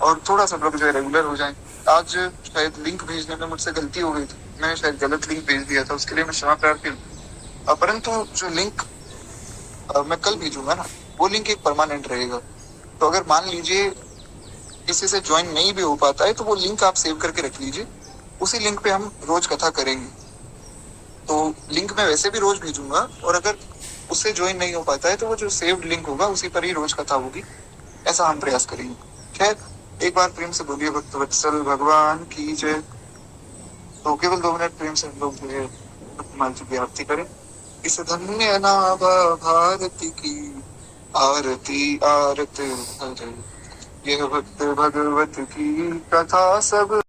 और थोड़ा सब लोग जो है रेगुलर हो जाए। आज शायद लिंक भेजने में मुझसे गलती हो गई थी, मैंने शायद गलत लिंक भेज दिया था, उसके लिए मैं क्षमा प्रार्थी हूँ। परंतु जो लिंक मैं कल भेजूंगा ना, वो लिंक एक परमानेंट रहेगा। तो अगर मान लीजिए किसी से ज्वाइन नहीं भी हो पाता है तो वो लिंक आप सेव करके रख लीजिए, उसी लिंक पे हम रोज कथा करेंगे। तो लिंक मैं वैसे भी रोज भेजूंगा और अगर उससे ज्वाइन नहीं हो पाता है तो वो जो सेव्ड लिंक होगा उसी पर ही रोज कथा होगी, ऐसा हम प्रयास करेंगे। खैर, एक बार प्रेम से बोलिए भक्त वत्सल भगवान की जय। तो केवल 2 मिनट प्रेम से हम लोग जो है भक्तमाल जी की आरती करें। इस धन्य नाभा भारती की आरती आरत हरे, यह भक्त भगवत की कथा सब